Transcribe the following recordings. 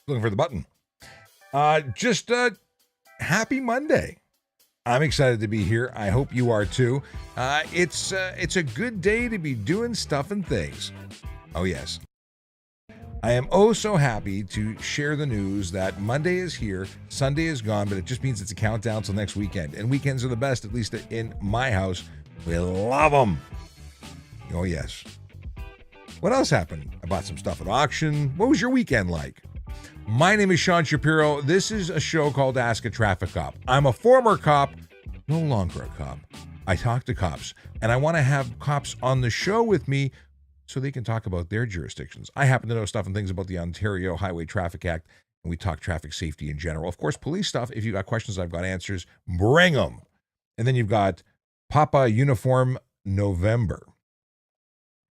Looking for the button. Just happy Monday. I'm excited to be here. I hope you are too. It's a good day to be doing stuff and things. Oh yes. I am oh so happy to share the news that Monday is here, Sunday is gone, but it just means it's a countdown till next weekend. And weekends are the best, at least in my house. We love them. Oh yes. What else happened? I bought some stuff at auction. What was your weekend like? My name is Sean Shapiro. This is a show called Ask a Traffic Cop. I'm a former cop, no longer a cop. I talk to cops, and I want to have cops on the show with me so they can talk about their jurisdictions. I happen to know stuff and things about the Ontario Highway Traffic Act, and we talk traffic safety in general. Of course, police stuff. If you've got questions, I've got answers. Bring them. And then you've got Papa Uniform November.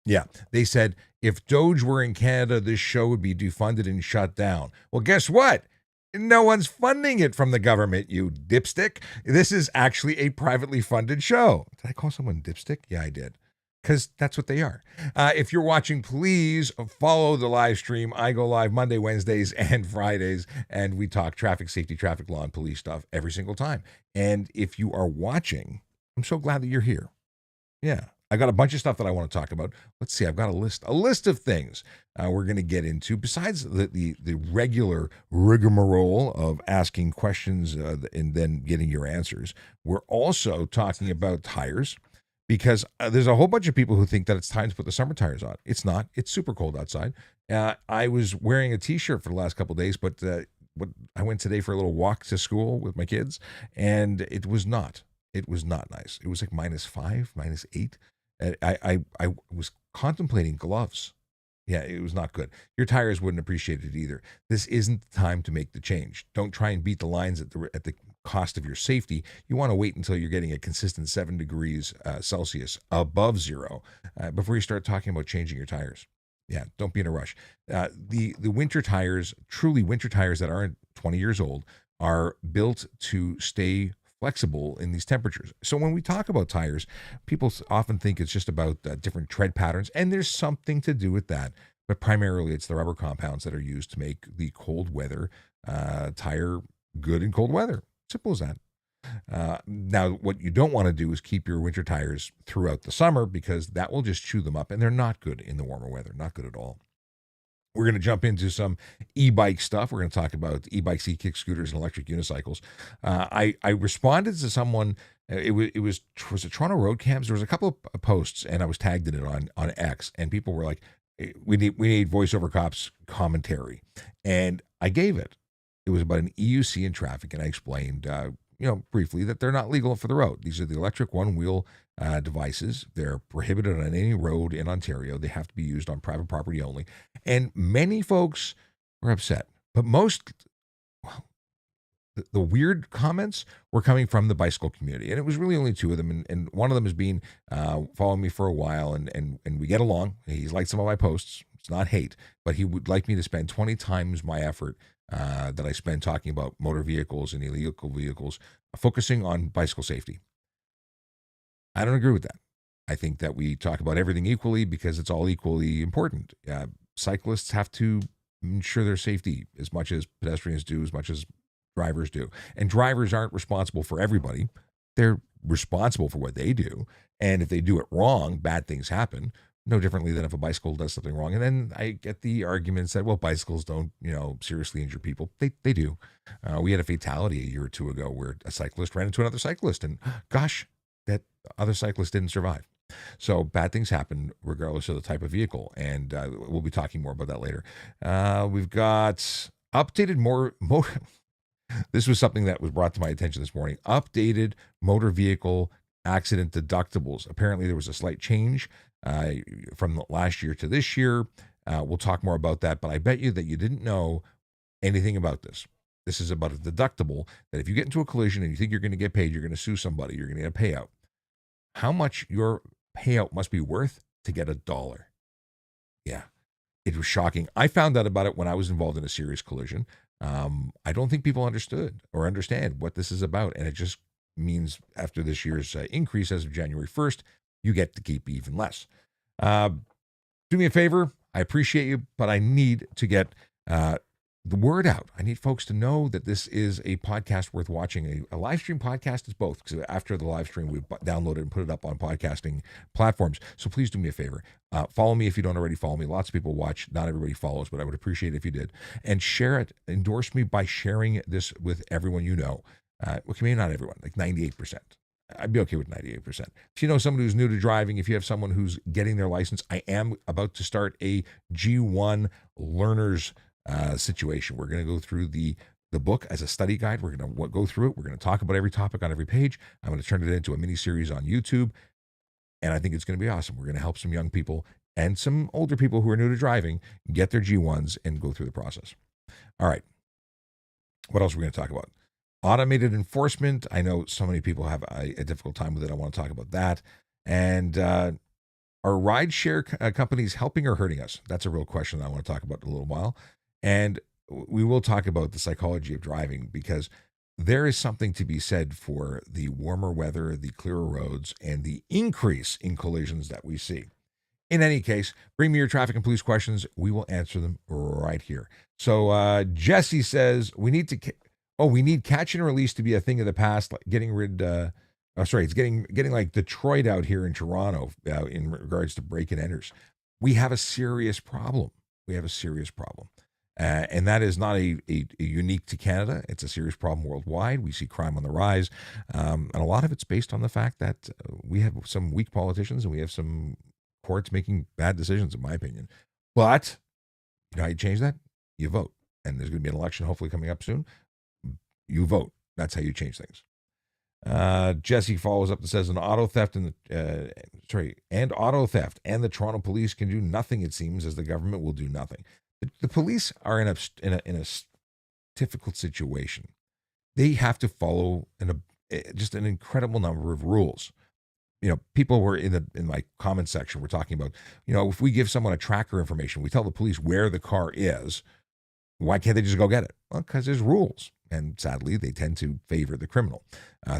Yeah, they said if Doge were in Canada, this show would be defunded and shut down. Well, guess what? No one's funding it from the government, you dipstick. This is actually a privately funded show. Did I call someone dipstick? Yeah, I did. Because that's what they are. If you're watching, please follow the live stream. I go live Monday, Wednesdays, and Fridays, and we talk traffic safety, traffic law, and police stuff every single time. And if you are watching, I'm so glad that you're here. Yeah. I got a bunch of stuff that I want to talk about. Let's see. I've got a list of things we're going to get into besides the regular rigmarole of asking questions and then getting your answers. We're also talking about tires because there's a whole bunch of people who think that it's time to put the summer tires on. It's not. It's super cold outside. I was wearing a T-shirt for the last couple of days, but I went today for a little walk to school with my kids, and it was not. It was not nice. It was like -5, -8. I was contemplating gloves. Yeah, it was not good. Your tires wouldn't appreciate it either. This isn't the time to make the change. Don't try and beat the lines at the cost of your safety. You want to wait until you're getting a consistent 7 degrees Celsius above zero before you start talking about changing your tires. Yeah, don't be in a rush. The winter tires, truly winter tires that aren't 20 years old, are built to stay flexible in these temperatures. So when we talk about tires, people often think it's just about different tread patterns, and there's something to do with that. But primarily, it's the rubber compounds that are used to make the cold weather tire good in cold weather. Simple as that. Now, what you don't want to do is keep your winter tires throughout the summer because that will just chew them up, and they're not good in the warmer weather. Not good at all. We're going to jump into some e-bike stuff. We're going to talk about e-bikes, e-kick scooters, and electric unicycles. I responded to someone. It was it Toronto Road Cabs? There was a couple of posts, and I was tagged in it on X, and people were like, "We need voiceover cops commentary," and I gave it. It was about an EUC in traffic, and I explained, briefly that they're not legal for the road. These are the electric one-wheel devices. They're prohibited on any road in Ontario. They have to be used on private property only. And many folks were upset. But the weird comments were coming from the bicycle community. And it was really only two of them. And one of them has been following me for a while, and we get along. He's liked some of my posts. It's not hate, but he would like me to spend 20 times my effort that I spend talking about motor vehicles and illegal vehicles, focusing on bicycle safety. I don't agree with that. I think that we talk about everything equally because it's all equally important. Cyclists have to ensure their safety as much as pedestrians do, as much as drivers do. And drivers aren't responsible for everybody. They're responsible for what they do. And if they do it wrong, bad things happen. No differently than if a bicycle does something wrong. And then I get the arguments that, well, bicycles don't, seriously injure people. They do. We had a fatality a year or two ago where a cyclist ran into another cyclist, and gosh, that other cyclist didn't survive. So bad things happen regardless of the type of vehicle, and we'll be talking more about that later. We've got updated motor. This was something that was brought to my attention this morning. Updated motor vehicle accident deductibles. Apparently, there was a slight change from last year to this year. We'll talk more about that, but I bet you that you didn't know anything about this. This is about a deductible that if you get into a collision and you think you're going to get paid, you're going to sue somebody, you're going to get a payout. How much your payout must be worth to get $1? Yeah, it was shocking. I found out about it when I was involved in a serious collision. I don't think people understood or understand what this is about, and it just means after this year's increase as of January 1st, you get to keep even less. Do me a favor. I appreciate you, but I need to get the word out. I need folks to know that this is a podcast worth watching. A live stream podcast is both, because after the live stream, we download it and put it up on podcasting platforms. So please do me a favor. Follow me if you don't already follow me. Lots of people watch. Not everybody follows, but I would appreciate it if you did. And share it. Endorse me by sharing this with everyone you know. Well, maybe not everyone, like 98%. I'd be okay with 98%. If you know someone who's new to driving, if you have someone who's getting their license, I am about to start a G1 learners situation. We're going to go through the book as a study guide. We're going to go through it. We're going to talk about every topic on every page. I'm going to turn it into a mini series on YouTube, and I think it's going to be awesome. We're going to help some young people and some older people who are new to driving get their G1s and go through the process. All right. What else are we going to talk about? Automated enforcement. I know so many people have a difficult time with it. I want to talk about that. And are rideshare companies helping or hurting us? That's a real question that I want to talk about in a little while. And we will talk about the psychology of driving, because there is something to be said for the warmer weather, the clearer roads, and the increase in collisions that we see. In any case, bring me your traffic and police questions. We will answer them right here. So Jesse says we need catch and release to be a thing of the past, like getting rid. It's getting like Detroit out here in Toronto in regards to break and enters. We have a serious problem. And that is not a unique to Canada. It's a serious problem worldwide. We see crime on the rise. And a lot of it's based on the fact that we have some weak politicians and we have some courts making bad decisions, in my opinion. But you know how you change that? You vote. And there's going to be an election hopefully coming up soon. You vote. That's how you change things. Jesse follows up and says, auto theft and the Toronto police can do nothing, it seems, as the government will do nothing. The police are in a difficult situation. They have to follow just an incredible number of rules. You know, people were in my comment section, we're talking about, you know, if we give someone a tracker information, we tell the police where the car is, why can't they just go get it? Well, because there's rules. And sadly, they tend to favor the criminal.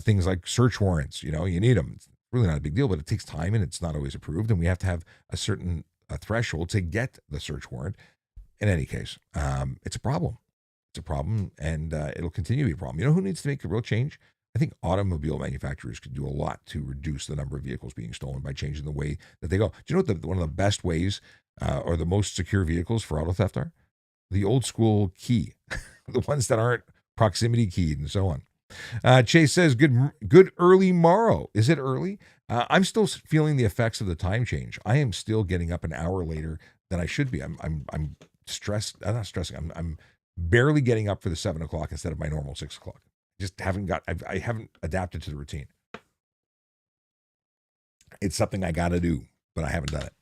Things like search warrants, you know, you need them. It's really not a big deal, but it takes time and it's not always approved. And we have to have a certain threshold to get the search warrant. In any case, it's a problem. It's a problem, and it'll continue to be a problem. You know who needs to make a real change? I think automobile manufacturers could do a lot to reduce the number of vehicles being stolen by changing the way that they go. Do you know what one of the best ways or the most secure vehicles for auto theft are? The old school key, the ones that aren't proximity keyed and so on. Chase says, good early morrow. Is it early? I'm still feeling the effects of the time change. I am still getting up an hour later than I should be. I'm stressed. I'm not stressing. I'm barely getting up for the 7 o'clock instead of my normal 6 o'clock. Just I haven't adapted to the routine. It's something I got to do, but I haven't done it.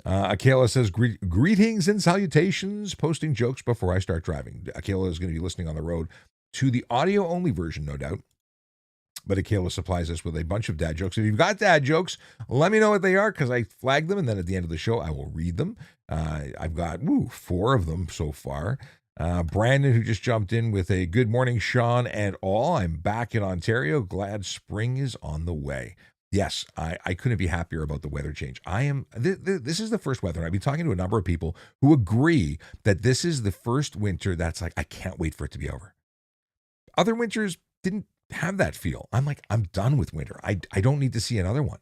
Akela says, greetings and salutations, posting jokes before I start driving. Akela is going to be listening on the road to the audio-only version, no doubt. But Akela supplies us with a bunch of dad jokes. If you've got dad jokes, let me know what they are, because I flag them, and then at the end of the show, I will read them. I've got 4 of them so far. Brandon, who just jumped in with a good morning, Sean and all. I'm back in Ontario. Glad spring is on the way. Yes, I couldn't be happier about the weather change. This is the first weather. I've been talking to a number of people who agree that this is the first winter that's like, I can't wait for it to be over. Other winters didn't have that feel. I'm like, I'm done with winter. I don't need to see another one.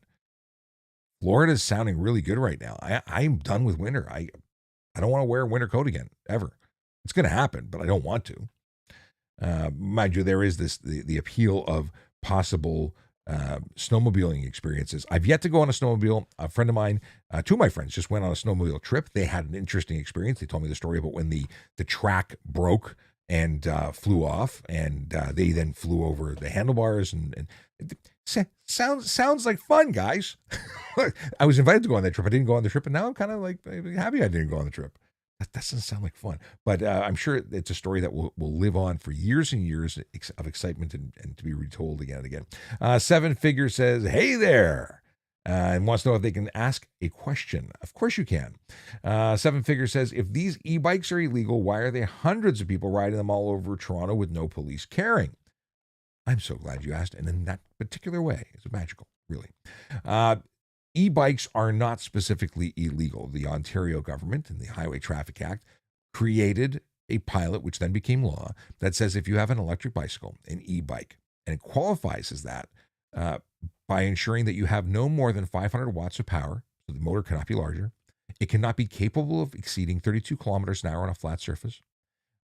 Florida's sounding really good right now. I'm done with winter. I don't want to wear a winter coat again, ever. It's going to happen, but I don't want to. Mind you, there is the appeal of possible snowmobiling experiences. I've yet to go on a snowmobile. A friend of mine, 2 of my friends just went on a snowmobile trip. They had an interesting experience. They told me the story about when the track broke and flew off, and they then flew over the handlebars, and sounds like fun, guys. I was invited to go on that trip. I didn't go on the trip, and now I'm kind of like happy I didn't go on the trip. That doesn't sound like fun, but I'm sure it's a story that will live on for years and years of excitement and to be retold again and again. 7 Figure says, hey there, and wants to know if they can ask a question. Of course you can. 7 Figure says, if these e-bikes are illegal, why are there hundreds of people riding them all over Toronto with no police caring? I'm so glad you asked, and in that particular way. It's magical, really. E-bikes are not specifically illegal. The Ontario government and the Highway Traffic Act created a pilot, which then became law, that says if you have an electric bicycle, an e-bike, and it qualifies as that by ensuring that you have no more than 500 watts of power, so the motor cannot be larger. It cannot be capable of exceeding 32 kilometers an hour on a flat surface.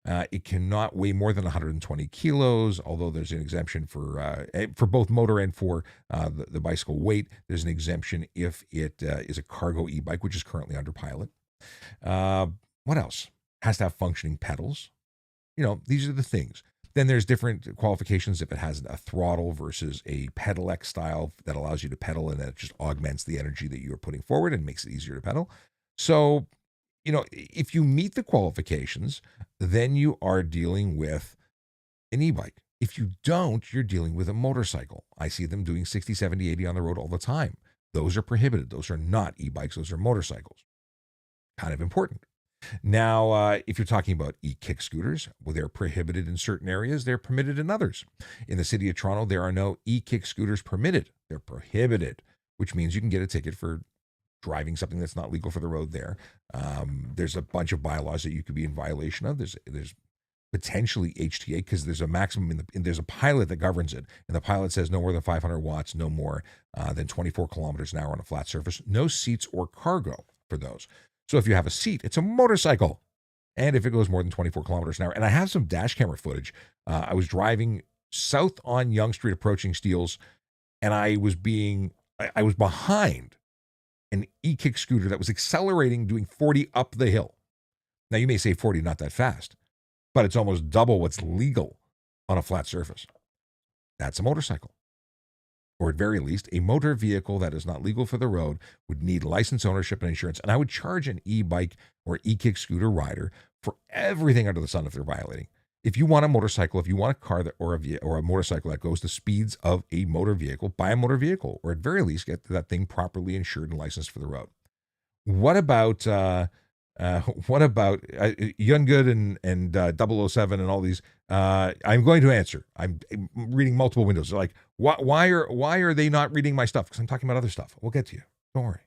It cannot weigh more than 120 kilos, although there's an exemption for both motor and for the bicycle weight. There's an exemption if it is a cargo e-bike, which is currently under pilot. What else? Has to have functioning pedals. These are the things. Then there's different qualifications if it has a throttle versus a pedelec style that allows you to pedal, and that it just augments the energy that you're putting forward and makes it easier to pedal. So, if you meet the qualifications, then you are dealing with an e-bike. If you don't, you're dealing with a motorcycle. I see them doing 60, 70, 80 on the road all the time. Those are prohibited. Those are not e-bikes. Those are motorcycles. Kind of important. Now, if you're talking about e-kick scooters, well, they're prohibited in certain areas. They're permitted in others. In the city of Toronto, there are no e-kick scooters permitted. They're prohibited, which means you can get a ticket for driving something that's not legal for the road there. There's a bunch of bylaws that you could be in violation of. There's potentially HTA because there's a maximum there's a pilot that governs it. And the pilot says no more than 500 watts, no more than 24 kilometers an hour on a flat surface, no seats or cargo for those. So if you have a seat, it's a motorcycle. And if it goes more than 24 kilometers an hour, and I have some dash camera footage. I was driving south on Yonge Street approaching Steeles, and I was behind an e-kick scooter that was accelerating, doing 40 up the hill. Now, you may say 40, not that fast, but it's almost double what's legal on a flat surface. That's a motorcycle. Or at very least, a motor vehicle that is not legal for the road would need license, ownership, and insurance. And I would charge an e-bike or e-kick scooter rider for everything under the sun if they're violating. If you want a motorcycle, if you want a car or a motorcycle that goes the speeds of a motor vehicle, buy a motor vehicle, or at very least get that thing properly insured and licensed for the road. What about Young Good and 007 and all these? I'm going to answer. I'm reading multiple windows. They're like, why are they not reading my stuff? Because I'm talking about other stuff. We'll get to you. Don't worry.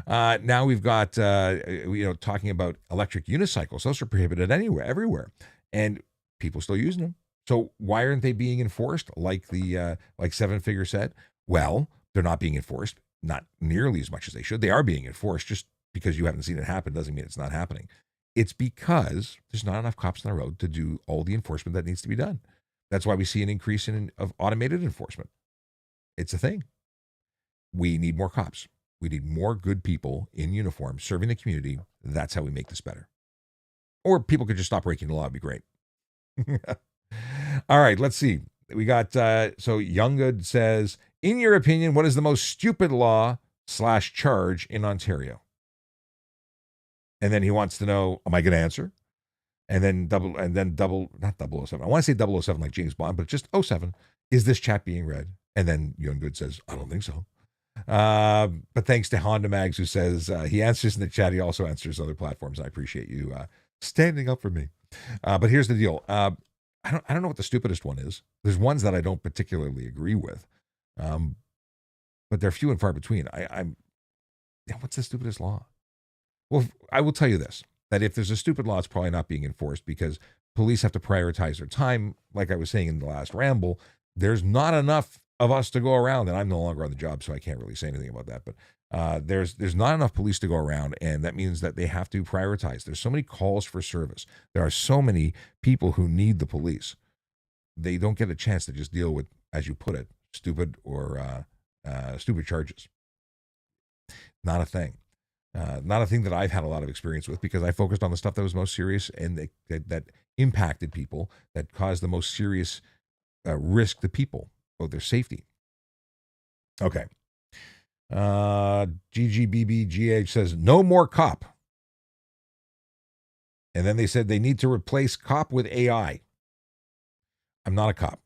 Now we've got talking about electric unicycles. Those are prohibited everywhere, and people still using them. So why aren't they being enforced? Like Seven Figure said. Well, they're not being enforced, not nearly as much as they should. They are being enforced. Just because you haven't seen it happen doesn't mean it's not happening. It's because there's not enough cops on the road to do all the enforcement that needs to be done. That's why we see an increase of automated enforcement. It's a thing. We need more cops. We need more good people in uniform serving the community. That's how we make this better. Or people could just stop breaking the law. It'd be great. All right, let's see. We got, so Younggood says, in your opinion, what is the most stupid law / charge in Ontario? And then he wants to know, am I going to answer? And then not 007. I want to say 007 like James Bond, but just 07. Is this chat being read? And then Younggood says, I don't think so. But thanks to Honda Mags, who says he answers in the chat. He also answers other platforms. I appreciate you standing up for me. But here's the deal. I don't know what the stupidest one is. There's ones that I don't particularly agree with, but they're few and far between. What's the stupidest law? Well, I will tell you this, that if there's a stupid law, it's probably not being enforced because police have to prioritize their time. Like I was saying in the last ramble, there's not enough of us to go around, and I'm no longer on the job, so I can't really say anything about that. But there's not enough police to go around, and that means that they have to prioritize. There's so many calls for service. There are so many people who need the police. They don't get a chance to just deal with, as you put it, stupid charges. Not a thing. Not a thing that I've had a lot of experience with because I focused on the stuff that was most serious and that impacted people, that caused the most serious risk to people, both their safety. Okay. GGBBGH says, no more cop. And then they said they need to replace cop with AI. I'm not a cop.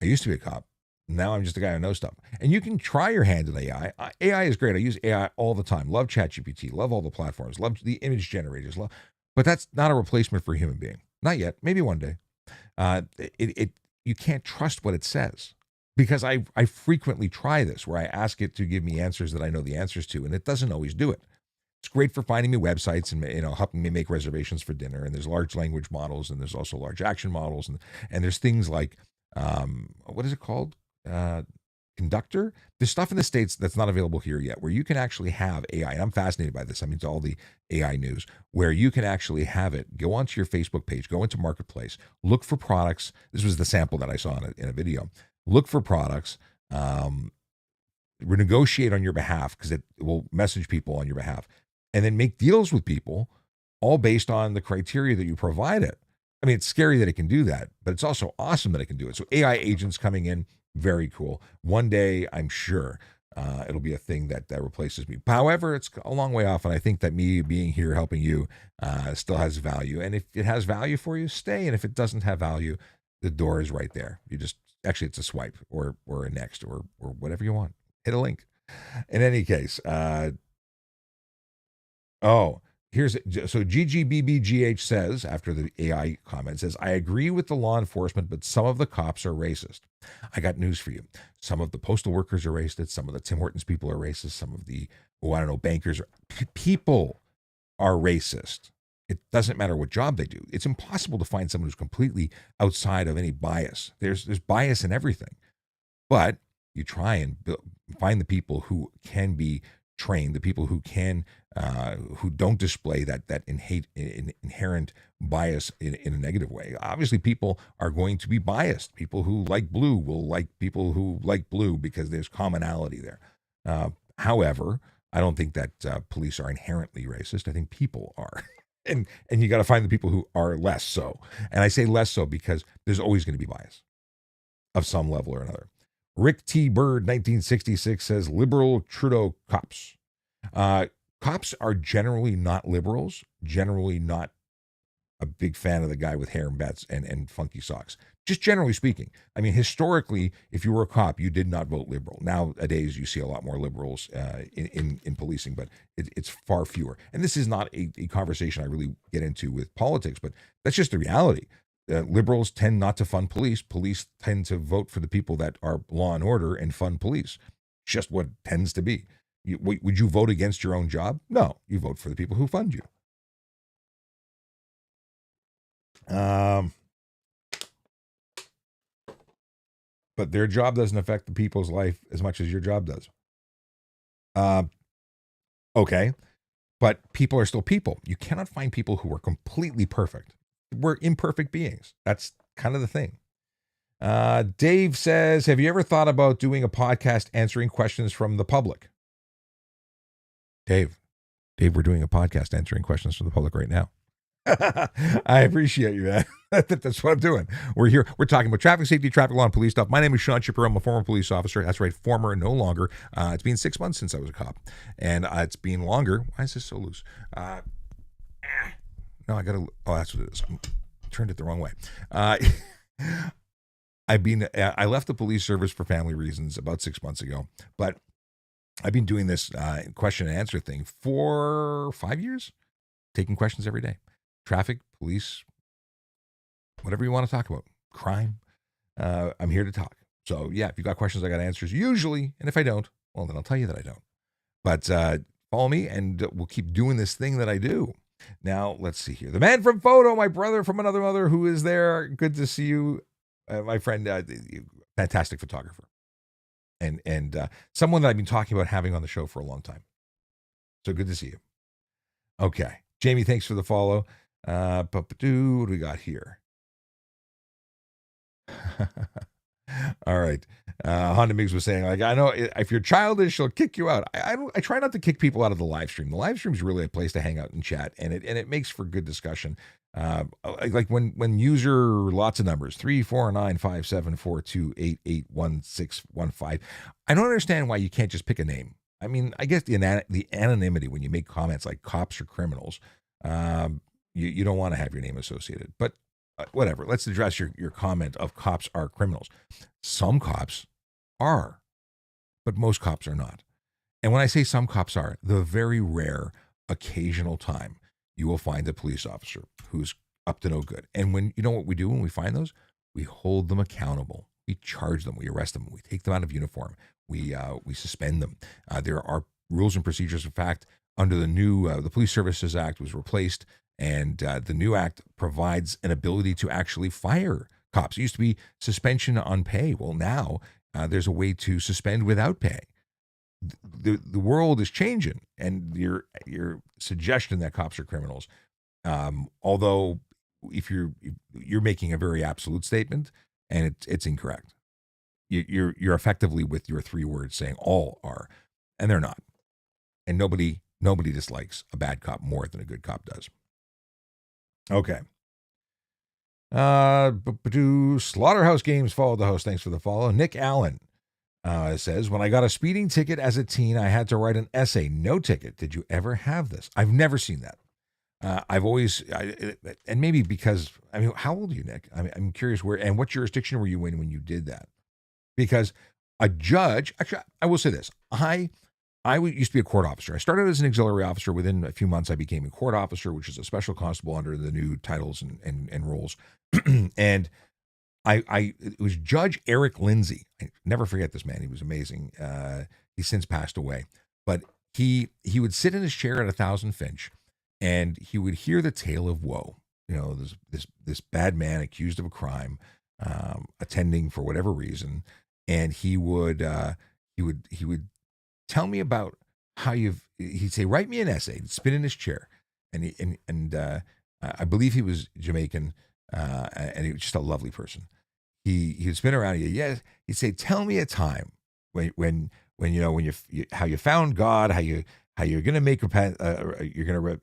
I used to be a cop. Now I'm just a guy who knows stuff. And you can try your hand at AI. AI is great. I use AI all the time. Love ChatGPT. Love all the platforms. Love the image generators. But that's not a replacement for a human being. Not yet. Maybe one day. You can't trust what it says. Because I frequently try this where I ask it to give me answers that I know the answers to, and it doesn't always do it. It's great for finding me websites and helping me make reservations for dinner. And there's large language models, and there's also large action models, and there's things like what is it called? Conductor. There's stuff in the States that's not available here yet, where you can actually have AI. And I'm fascinated by this. I mean, it's all the AI news, where you can actually have it go onto your Facebook page, go into Marketplace, look for products. This was the sample that I saw in a video. Look for products, renegotiate on your behalf, because it will message people on your behalf, and then make deals with people, all based on the criteria that you provide it. I mean, it's scary that it can do that, but it's also awesome that it can do it. So AI agents coming in, very cool. One day, I'm sure it'll be a thing that replaces me. However, it's a long way off, and I think that me being here helping you still has value. And if it has value for you, stay. And if it doesn't have value, the door is right there. You just actually, it's a swipe or a next or whatever you want. Hit a link. In any case, here's so GGBBGH says, after the AI comment, says, I agree with the law enforcement, but some of the cops are racist. I got news for you. Some of the postal workers are racist. Some of the Tim Hortons people are racist. Some of the, bankers people are racist. It doesn't matter what job they do. It's impossible to find someone who's completely outside of any bias. There's bias in everything. But you try and find the people who can be trained, the people who can, who don't display that inherent bias in a negative way. Obviously, people are going to be biased. People who like blue will like people who like blue because there's commonality there. However, I don't think that police are inherently racist. I think people are. And you got to find the people who are less so. And I say less so because there's always going to be bias of some level or another. Rick T. Bird, 1966, says liberal Trudeau cops. Cops are generally not liberals, generally not a big fan of the guy with hair and bats and funky socks. Just generally speaking. I mean, historically, if you were a cop, you did not vote liberal. Nowadays, you see a lot more liberals in policing, but it's far fewer. And this is not a conversation I really get into with politics, but that's just the reality. Liberals tend not to fund police. Police tend to vote for the people that are law and order and fund police. Just what tends to be. Would you vote against your own job? No, you vote for the people who fund you. But their job doesn't affect the people's life as much as your job does. Okay, but people are still people. You cannot find people who are completely perfect. We're imperfect beings. That's kind of the thing. Dave says, have you ever thought about doing a podcast answering questions from the public? Dave, we're doing a podcast answering questions from the public right now. I appreciate you, man. That's what I'm doing. We're here. We're talking about traffic safety, traffic law, and police stuff. My name is Sean Shapiro. I'm a former police officer. That's right, former, no longer. It's been 6 months since I was a cop, and it's been longer. Why is this so loose? No, I gotta. Oh, that's what it is. I turned it the wrong way. I left the police service for family reasons about 6 months ago, but I've been doing this question and answer thing for 5 years, taking questions every day. Traffic, police, whatever you want to talk about, crime. I'm here to talk. So yeah, if you got questions, I got answers usually. And if I don't, well, then I'll tell you that I don't. But follow me and we'll keep doing this thing that I do. Now, let's see here. The man from photo, my brother from another mother who is there. Good to see you, my friend, fantastic photographer. And someone that I've been talking about having on the show for a long time. So good to see you. Okay. Jamie, thanks for the follow. What do we got here? All right. Honda Migs was saying, like, I know if you're childish, she'll kick you out. I try not to kick people out of the live stream. The live stream is really a place to hang out and chat, and it makes for good discussion. Like when user lots of numbers 3495742881615. I don't understand why you can't just pick a name. I mean, I guess the anonymity when you make comments like cops or criminals, you don't want to have your name associated. But whatever. Let's address your comment of cops are criminals. Some cops are, but most cops are not. And when I say some cops are, the very rare occasional time you will find a police officer who's up to no good. And when you know what we do when we find those, we hold them accountable. We charge them. We arrest them. We take them out of uniform. We suspend them. There are rules and procedures. In fact, under the new the Police Services Act was replaced, and the new act provides an ability to actually fire cops. It used to be suspension on pay. Well, now there's a way to suspend without pay. The world is changing, and your suggestion that cops are criminals, although if you're making a very absolute statement, and it's incorrect. You're effectively, with your 3 words, saying all are, and they're not. And nobody dislikes a bad cop more than a good cop does. Okay. Slaughterhouse Games followed the host. Thanks for the follow. Nick Allen says, when I got a speeding ticket as a teen, I had to write an essay. No ticket. Did you ever have this? I've never seen that. I've always, and maybe because, I mean, how old are you, Nick? I'm curious and what jurisdiction were you in when you did that? Because a judge, actually, I will say this. I used to be a court officer. I started as an auxiliary officer. Within a few months, I became a court officer, which is a special constable under the new titles and roles. And it was Judge Eric Lindsay. I never forget this man. He was amazing. He's since passed away. But he would sit in his chair at 1000 Finch, and he would hear the tale of woe. You know, this bad man accused of a crime, attending for whatever reason, and he would tell me about how he'd say, write me an essay. He'd spin in his chair, and I believe he was Jamaican, and he was just a lovely person. He'd spin around. He'd say, tell me a time when how you found God, how you're going to make you're going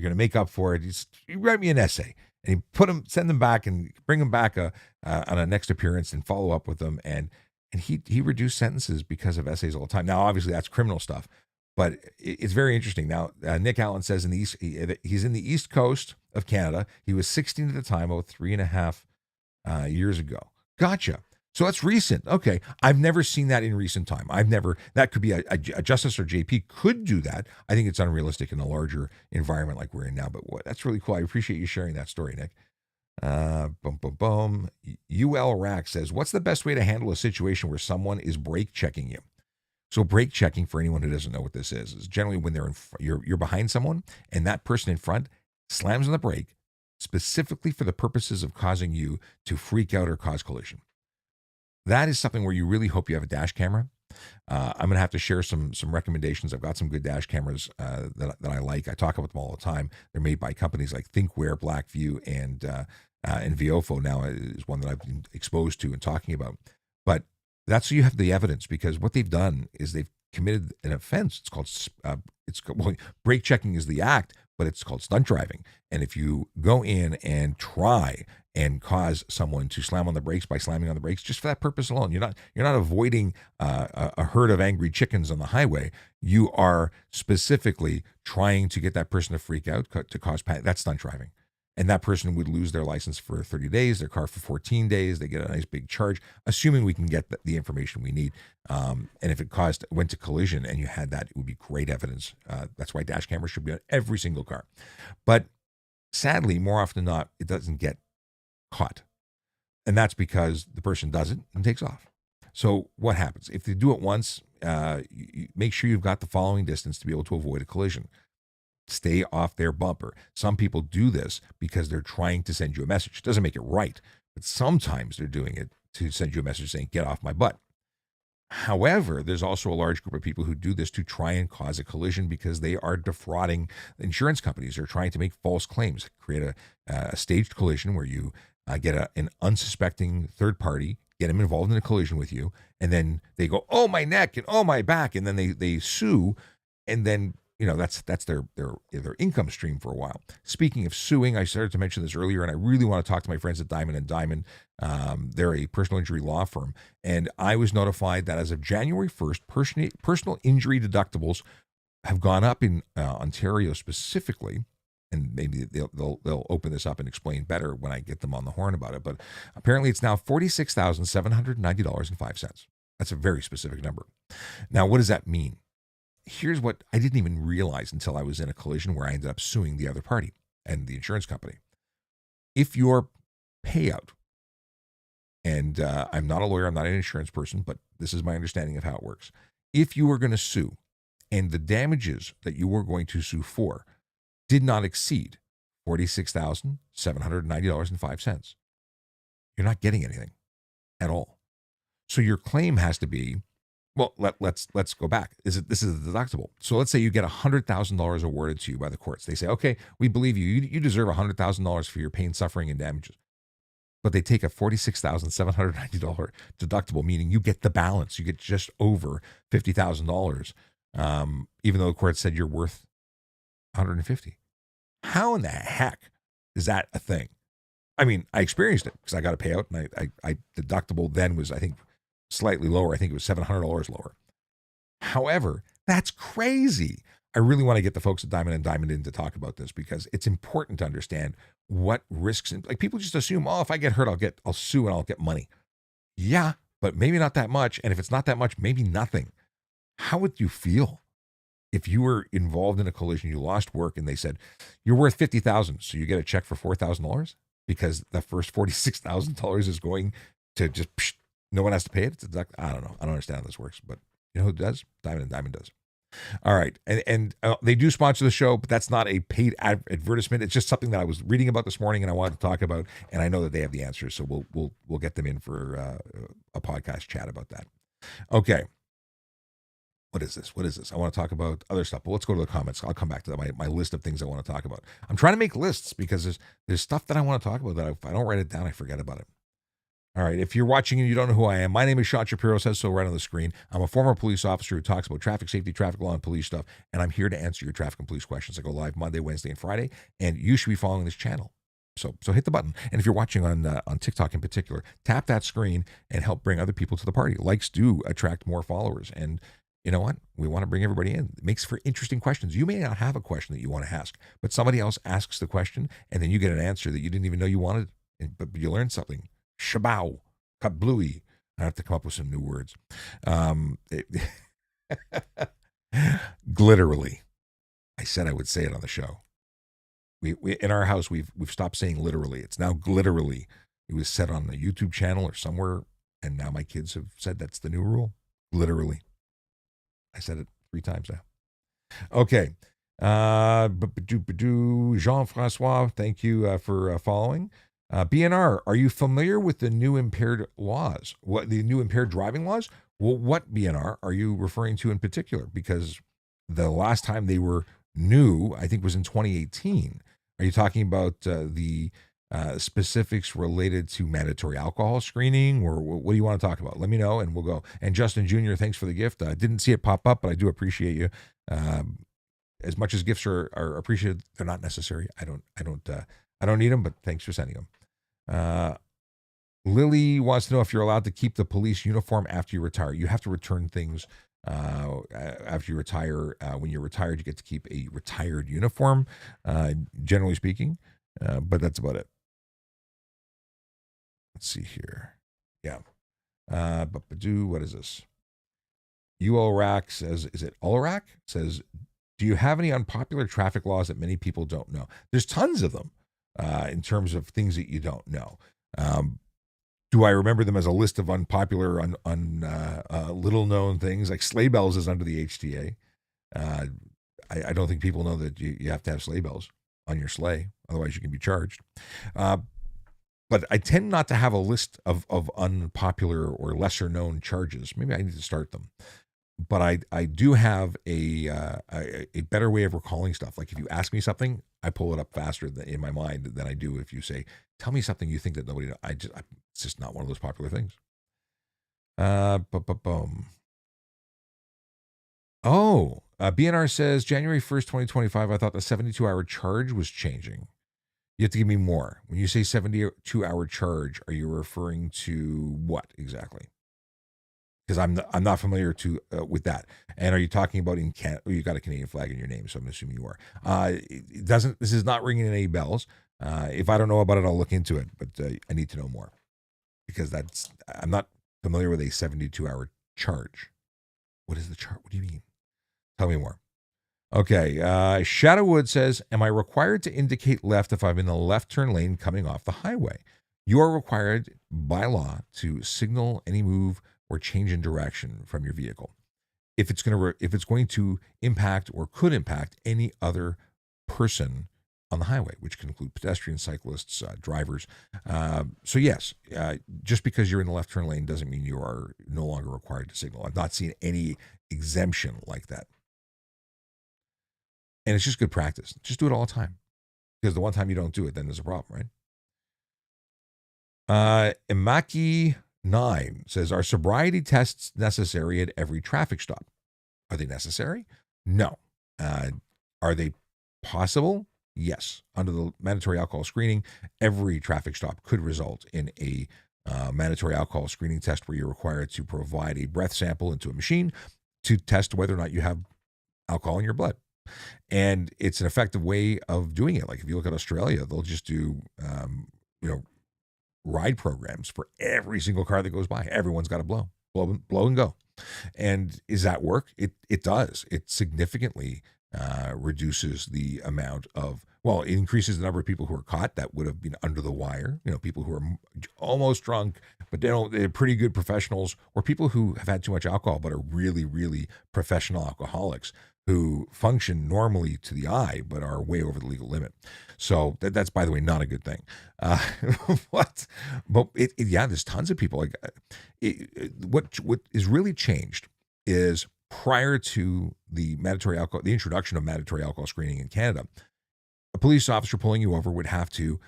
to make up for it. You write me an essay, and he send them back and bring them back on a next appearance and follow up with them. And he reduced sentences because of essays all the time. Now, obviously, that's criminal stuff, but it's very interesting. Now, Nick Allen says he's in the East Coast of Canada. He was 16 at the time, about 3.5 years ago. Gotcha. So that's recent. Okay. I've never seen that in recent time. That could be a justice or JP could do that. I think it's unrealistic in a larger environment like we're in now, but that's really cool. I appreciate you sharing that story, Nick. UL Rack says, what's the best way to handle a situation where someone is brake checking you? So brake checking, for anyone who doesn't know what this is generally when you're behind someone and that person in front slams on the brake specifically for the purposes of causing you to freak out or cause collision. That is something where you really hope you have a dash camera. I'm going to have to share some recommendations. I've got some good dash cameras that I like. I talk about them all the time. They're made by companies like ThinkWare, Blackview, and Viofo now is one that I've been exposed to and talking about. But that's so you have the evidence, because what they've done is they've committed an offense. It's called brake checking is the act, but it's called stunt driving. And if you go in and try and cause someone to slam on the brakes by slamming on the brakes just for that purpose alone, you're not avoiding a herd of angry chickens on the highway. You are specifically trying to get that person to freak out, to cause panic. That's stunt driving. And that person would lose their license for 30 days, their car for 14 days. They get a nice big charge, assuming we can get the information we need. And if it went to collision and you had that, it would be great evidence. That's why dash cameras should be on every single car. But sadly, more often than not, it doesn't get caught. And that's because the person does it and takes off. So what happens? If they do it once, you make sure you've got the following distance to be able to avoid a collision. Stay off their bumper. Some people do this because they're trying to send you a message. It doesn't make it right, but sometimes they're doing it to send you a message saying, get off my butt. However, there's also a large group of people who do this to try and cause a collision because they are defrauding insurance companies. They're trying to make false claims, create a staged collision where you get an unsuspecting third party, get them involved in a collision with you, and then they go, oh, my neck and oh, my back, and then they sue, and then that's their income stream for a while. Speaking of suing, I started to mention this earlier, and I really want to talk to my friends at Diamond and Diamond. They're a personal injury law firm, and I was notified that as of January 1st, personal injury deductibles have gone up in Ontario specifically, and maybe they'll open this up and explain better when I get them on the horn about it. But apparently, it's now $46,790.05. That's a very specific number. Now, what does that mean? Here's what I didn't even realize until I was in a collision where I ended up suing the other party and the insurance company. If your payout, and I'm not a lawyer, I'm not an insurance person, but this is my understanding of how it works. If you are going to sue and the damages that you were going to sue for did not exceed $46,790.05. You're not getting anything at all. So your claim has to be, well, let's go back. This is the deductible. So let's say you get $100,000 awarded to you by the courts. They say, okay, we believe you. You deserve $100,000 for your pain, suffering, and damages. But they take a $46,790 deductible, meaning you get the balance. You get just over $50,000, even though the court said you're worth $150,000. How in the heck is that a thing? I mean, I experienced it because I got a payout, and I deductible then was, I think, slightly lower. I think it was $700 lower. However, that's crazy. I really want to get the folks at Diamond and Diamond in to talk about this because it's important to understand what risks, like people just assume, oh, if I get hurt, I'll sue and I'll get money. Yeah, but maybe not that much. And if it's not that much, maybe nothing. How would you feel if you were involved in a collision, you lost work, and they said you're worth $50,000, so you get a check for $4,000 because the first $46,000 is going to just no one has to pay it? I don't know. I don't understand how this works, but you know who does? Diamond and Diamond does. All right. And they do sponsor the show, but that's not a paid advertisement. It's just something that I was reading about this morning and I wanted to talk about. And I know that they have the answers. So we'll get them in for a podcast chat about that. Okay. What is this? I want to talk about other stuff, but let's go to the comments. I'll come back to that. My list of things I want to talk about. I'm trying to make lists because there's stuff that I want to talk about that if I don't write it down, I forget about it. All right, if you're watching and you don't know who I am, my name is Sean Shapiro, says so right on the screen. I'm a former police officer who talks about traffic safety, traffic law, and police stuff, and I'm here to answer your traffic and police questions. I go live Monday, Wednesday, and Friday, and you should be following this channel. So hit the button. And if you're watching on TikTok in particular, tap that screen and help bring other people to the party. Likes do attract more followers, and you know what? We want to bring everybody in. It makes for interesting questions. You may not have a question that you want to ask, but somebody else asks the question, and then you get an answer that you didn't even know you wanted, but you learned something. Shabow. Kablooey. I have to come up with some new words. Glitterally. I said I would say it on the show. We in our house we've stopped saying literally. It's now glitterally. It was said on the YouTube channel or somewhere, and now my kids have said that's the new rule. Literally. I said it 3 times now. Okay. Jean-Francois, thank you for following. BNR, are you familiar with the new impaired laws? What the new impaired driving laws? Well, what BNR are you referring to in particular? Because the last time they were new, I think, was in 2018. Are you talking about the specifics related to mandatory alcohol screening, or what do you want to talk about? Let me know, and we'll go. And Justin Jr., thanks for the gift. I didn't see it pop up, but I do appreciate you. As much as gifts are appreciated, they're not necessary. I don't need them, but thanks for sending them. Lily wants to know if you're allowed to keep the police uniform after you retire. You have to return things after you retire. When you're retired, you get to keep a retired uniform, generally speaking, but that's about it. Let's see here. Yeah. What is this? UORAC says, is it Olarak? Says, do you have any unpopular traffic laws that many people don't know? There's tons of them. In terms of things that you don't know. Do I remember them as a list of unpopular, little known things? Like sleigh bells is under the HTA. I don't think people know that you have to have sleigh bells on your sleigh. Otherwise you can be charged. But I tend not to have a list of unpopular or lesser known charges. Maybe I need to start them. But I do have a better way of recalling stuff. Like if you ask me something, I pull it up faster in my mind than I do if you say, tell me something you think that nobody knows. It's just not one of those popular things. BNR says, January 1st, 2025, I thought the 72-hour charge was changing. You have to give me more. When you say 72-hour charge, are you referring to what exactly? Because I'm not familiar with that. And are you talking about in Canada? You got a Canadian flag in your name, so I'm assuming you are. This is not ringing any bells. If I don't know about it, I'll look into it. But I need to know more because I'm not familiar with a 72-hour charge. What is the charge? What do you mean? Tell me more. Okay. Shadowwood says, am I required to indicate left if I'm in the left turn lane coming off the highway? You are required by law to signal any move or change in direction from your vehicle. if it's going to impact or could impact any other person on the highway, which can include pedestrians, cyclists, drivers. So yes, just because you're in the left turn lane doesn't mean you are no longer required to signal. I've not seen any exemption like that. And it's just good practice. Just do it all the time. Because the one time you don't do it, then there's a problem, right? Imaki9 says, are sobriety tests necessary at every traffic stop? Are they necessary? No. Are they possible? Yes. Under the mandatory alcohol screening, every traffic stop could result in a mandatory alcohol screening test where you're required to provide a breath sample into a machine to test whether or not you have alcohol in your blood. And it's an effective way of doing it. Like if you look at Australia, they'll just do, ride programs for every single car that goes by. Everyone's got to blow and go. And does that work? It does. It significantly reduces the amount of, it increases the number of people who are caught that would have been under the wire, people who are almost drunk, but they're pretty good professionals, or people who have had too much alcohol but are really, really professional alcoholics who function normally to the eye but are way over the legal limit. So that's, by the way, not a good thing. But there's tons of people. What is really changed is prior to the introduction of mandatory alcohol screening in Canada, a police officer pulling you over would have to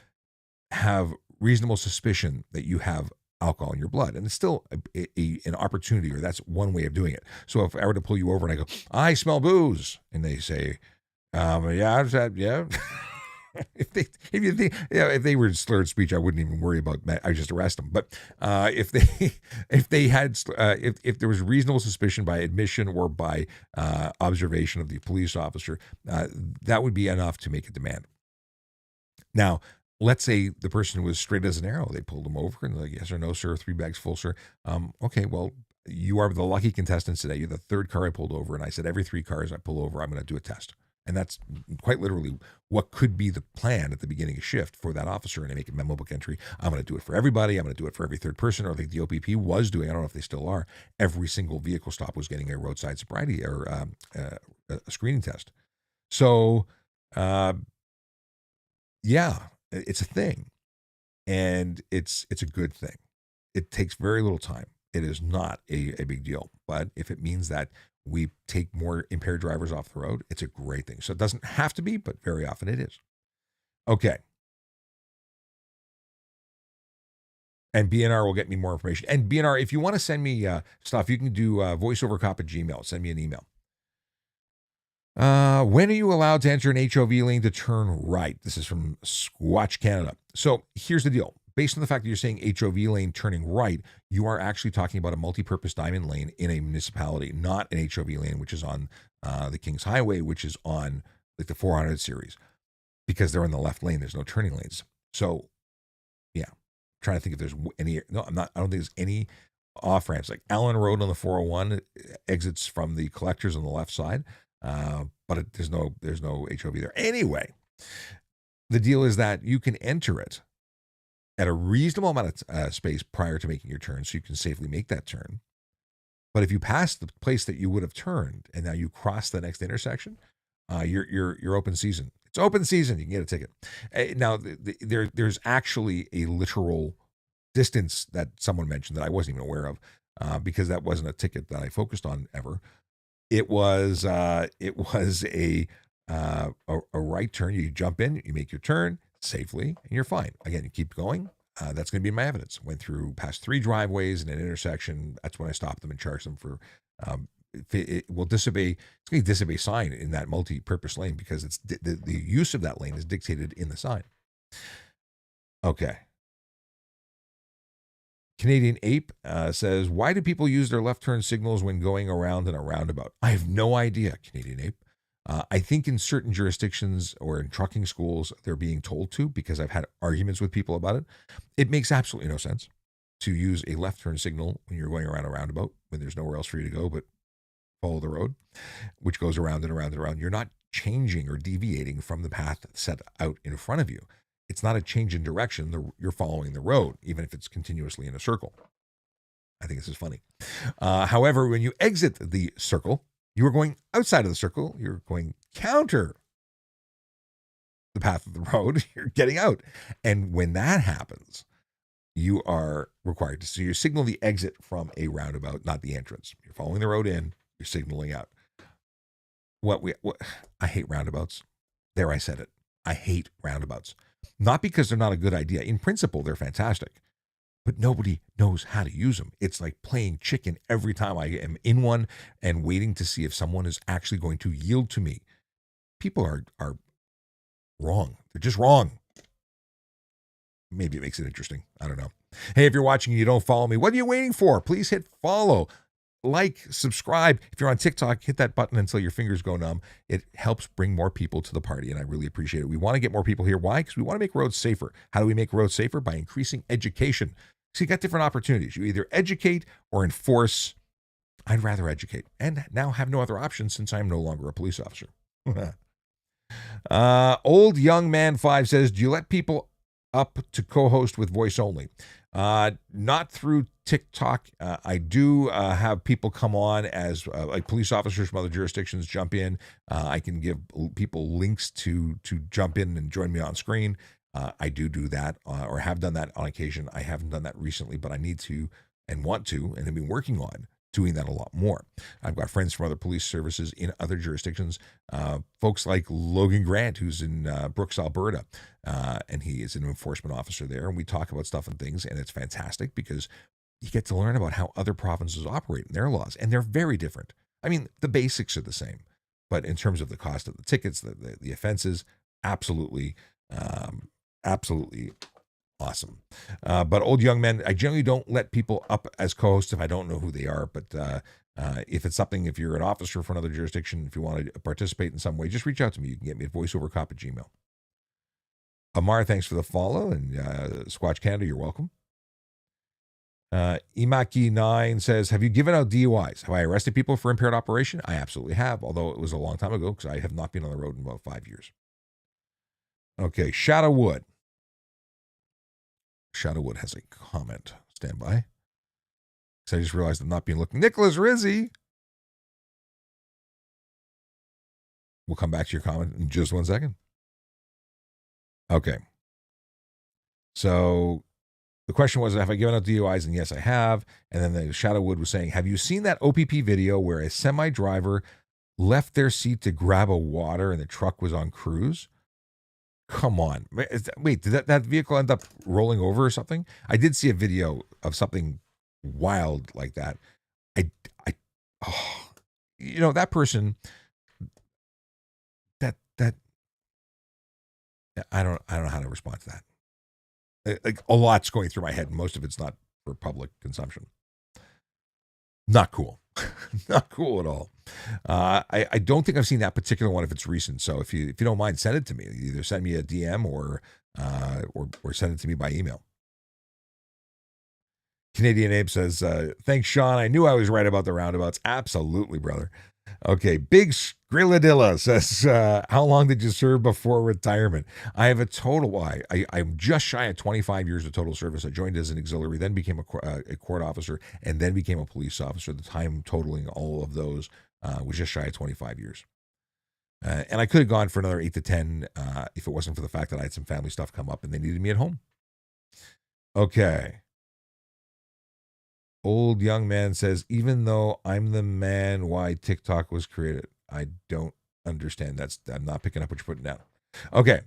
have reasonable suspicion that you have alcohol in your blood. And it's still an opportunity, or that's one way of doing it. So if I were to pull you over and I go, I smell booze, and they say, yeah. if they were slurred speech, I wouldn't even worry about that. I just arrest them. But if there was reasonable suspicion by admission or by observation of the police officer, that would be enough to make a demand. Now, let's say the person was straight as an arrow. They pulled him over and they're like, yes or no, sir, 3 bags full, sir. Okay, well, you are the lucky contestants today. You're the third car I pulled over, and I said every 3 cars I pull over, I'm going to do a test. And that's quite literally what could be the plan at the beginning of shift for that officer, and they make a memo book entry. I'm going to do it for everybody. I'm going to do it for every third person. Or I think the OPP was doing, I don't know if they still are, every single vehicle stop was getting a roadside sobriety or a screening test. So, it's a thing, and it's a good thing. It takes very little time. It is not a big deal, but if it means that we take more impaired drivers off the road, it's a great thing. So it doesn't have to be, but very often it is. Okay. And BNR will get me more information. And BNR, if you want to send me stuff, you can do voiceovercop@gmail. Send me an email. When are you allowed to enter an HOV lane to turn right? This is from Squatch Canada. So here's the deal. Based on the fact that you're saying HOV lane turning right, you are actually talking about a multi-purpose diamond lane in a municipality, not an HOV lane, which is on the Kings Highway, which is on like the 400 series, because they're in the left lane. There's no turning lanes. So, yeah, I'm trying to think if there's any. No, I don't think there's any off ramps. Like Allen Road on the 401 exits from the collectors on the left side, but there's no HOV there. Anyway, the deal is that you can enter it at a reasonable amount of space prior to making your turn, so you can safely make that turn. But if you pass the place that you would have turned and now you cross the next intersection, you're open season. It's open season. You can get a ticket. Now, there's actually a literal distance that someone mentioned that I wasn't even aware of, because that wasn't a ticket that I focused on ever. It was a right turn. You jump in, you make your turn safely, and you're fine. Again, you keep going. That's going to be my evidence. Went through past 3 driveways and an intersection. That's when I stopped them and charged them for. It will disobey. It's going to disobey sign in that multi-purpose lane because it's the use of that lane is dictated in the sign. Okay. Canadian Ape says, why do people use their left turn signals when going around in a roundabout? I have no idea, Canadian Ape. I think in certain jurisdictions or in trucking schools, they're being told to, because I've had arguments with people about it. It makes absolutely no sense to use a left turn signal when you're going around a roundabout, when there's nowhere else for you to go but follow the road, which goes around and around and around. You're not changing or deviating from the path set out in front of you. It's not a change in direction. You're following the road, even if it's continuously in a circle. I think this is funny. However, when you exit the circle, you are going outside of the circle. You're going counter the path of the road. You're getting out. And when that happens, you are required to, so you signal the exit from a roundabout, not the entrance. You're following the road in, you're signaling out. I hate roundabouts. There, I said it. I hate roundabouts. Not because they're not a good idea. In principle, they're fantastic. But nobody knows how to use them. It's like playing chicken every time I am in one and waiting to see if someone is actually going to yield to me. People are wrong. They're just wrong. Maybe it makes it interesting. I don't know. Hey, if you're watching and you don't follow me, what are you waiting for? Please hit follow, like, subscribe. If you're on TikTok, hit that button until your fingers go numb. It helps bring more people to the party, and I really appreciate it. We want to get more people here. Why? Because we want to make roads safer. How do we make roads safer? By increasing education. So you got different opportunities. You either educate or enforce. I'd rather educate, and now have no other option since I'm no longer a police officer. Old Young Man 5 says, do you let people up to co-host with voice only? Not through TikTok. I do have people come on as like police officers from other jurisdictions jump in. I can give people links to jump in and join me on screen. I do that or have done that on occasion. I haven't done that recently, but I need to and want to, and have been working on doing that a lot more. I've got friends from other police services in other jurisdictions, folks like Logan Grant, who's in Brooks, Alberta, and he is an enforcement officer there. And we talk about stuff and things, and it's fantastic because you get to learn about how other provinces operate and their laws, and they're very different. I mean, the basics are the same, but in terms of the cost of the tickets, the offenses, absolutely awesome. But Old Young Men, I generally don't let people up as co-hosts if I don't know who they are. But if it's something, if you're an officer for another jurisdiction, if you want to participate in some way, just reach out to me. You can get me at voiceovercop@gmail.com. Amar, thanks for the follow. And Squatch Canada, you're welcome. Imaki9 says, have you given out DUIs? Have I arrested people for impaired operation? I absolutely have, although it was a long time ago because I have not been on the road in about 5 years. Okay, Shadowwood. Shadowwood has a comment. Stand by. So I just realized I'm not being looked. Nicholas Rizzi. We'll come back to your comment in just 1 second. Okay. So the question was, have I given out DUIs? And yes, I have. And then the Shadowwood was saying, have you seen that OPP video where a semi-driver left their seat to grab a water and the truck was on cruise? Come on. Wait, did that vehicle end up rolling over or something? I did see a video of something wild like that. That person, I don't know how to respond to that. Like, a lot's going through my head, and most of it's not for public consumption. Not cool. Not cool at all. I don't think I've seen that particular one if it's recent. So if you don't mind, send it to me. Either send me a DM or send it to me by email. Canadian Abe says, thanks, Sean. I knew I was right about the roundabouts. Absolutely, brother. Okay, Big Skrilladilla says, how long did you serve before retirement? I have a total, I'm just shy of 25 years of total service. I joined as an auxiliary, then became a court officer, and then became a police officer. The time totaling all of those was just shy of 25 years. And I could have gone for another 8 to 10 if it wasn't for the fact that I had some family stuff come up and they needed me at home. Okay. Old Young Man says, even though I'm the man why TikTok was created, I don't understand. I'm not picking up what you're putting down. Okay.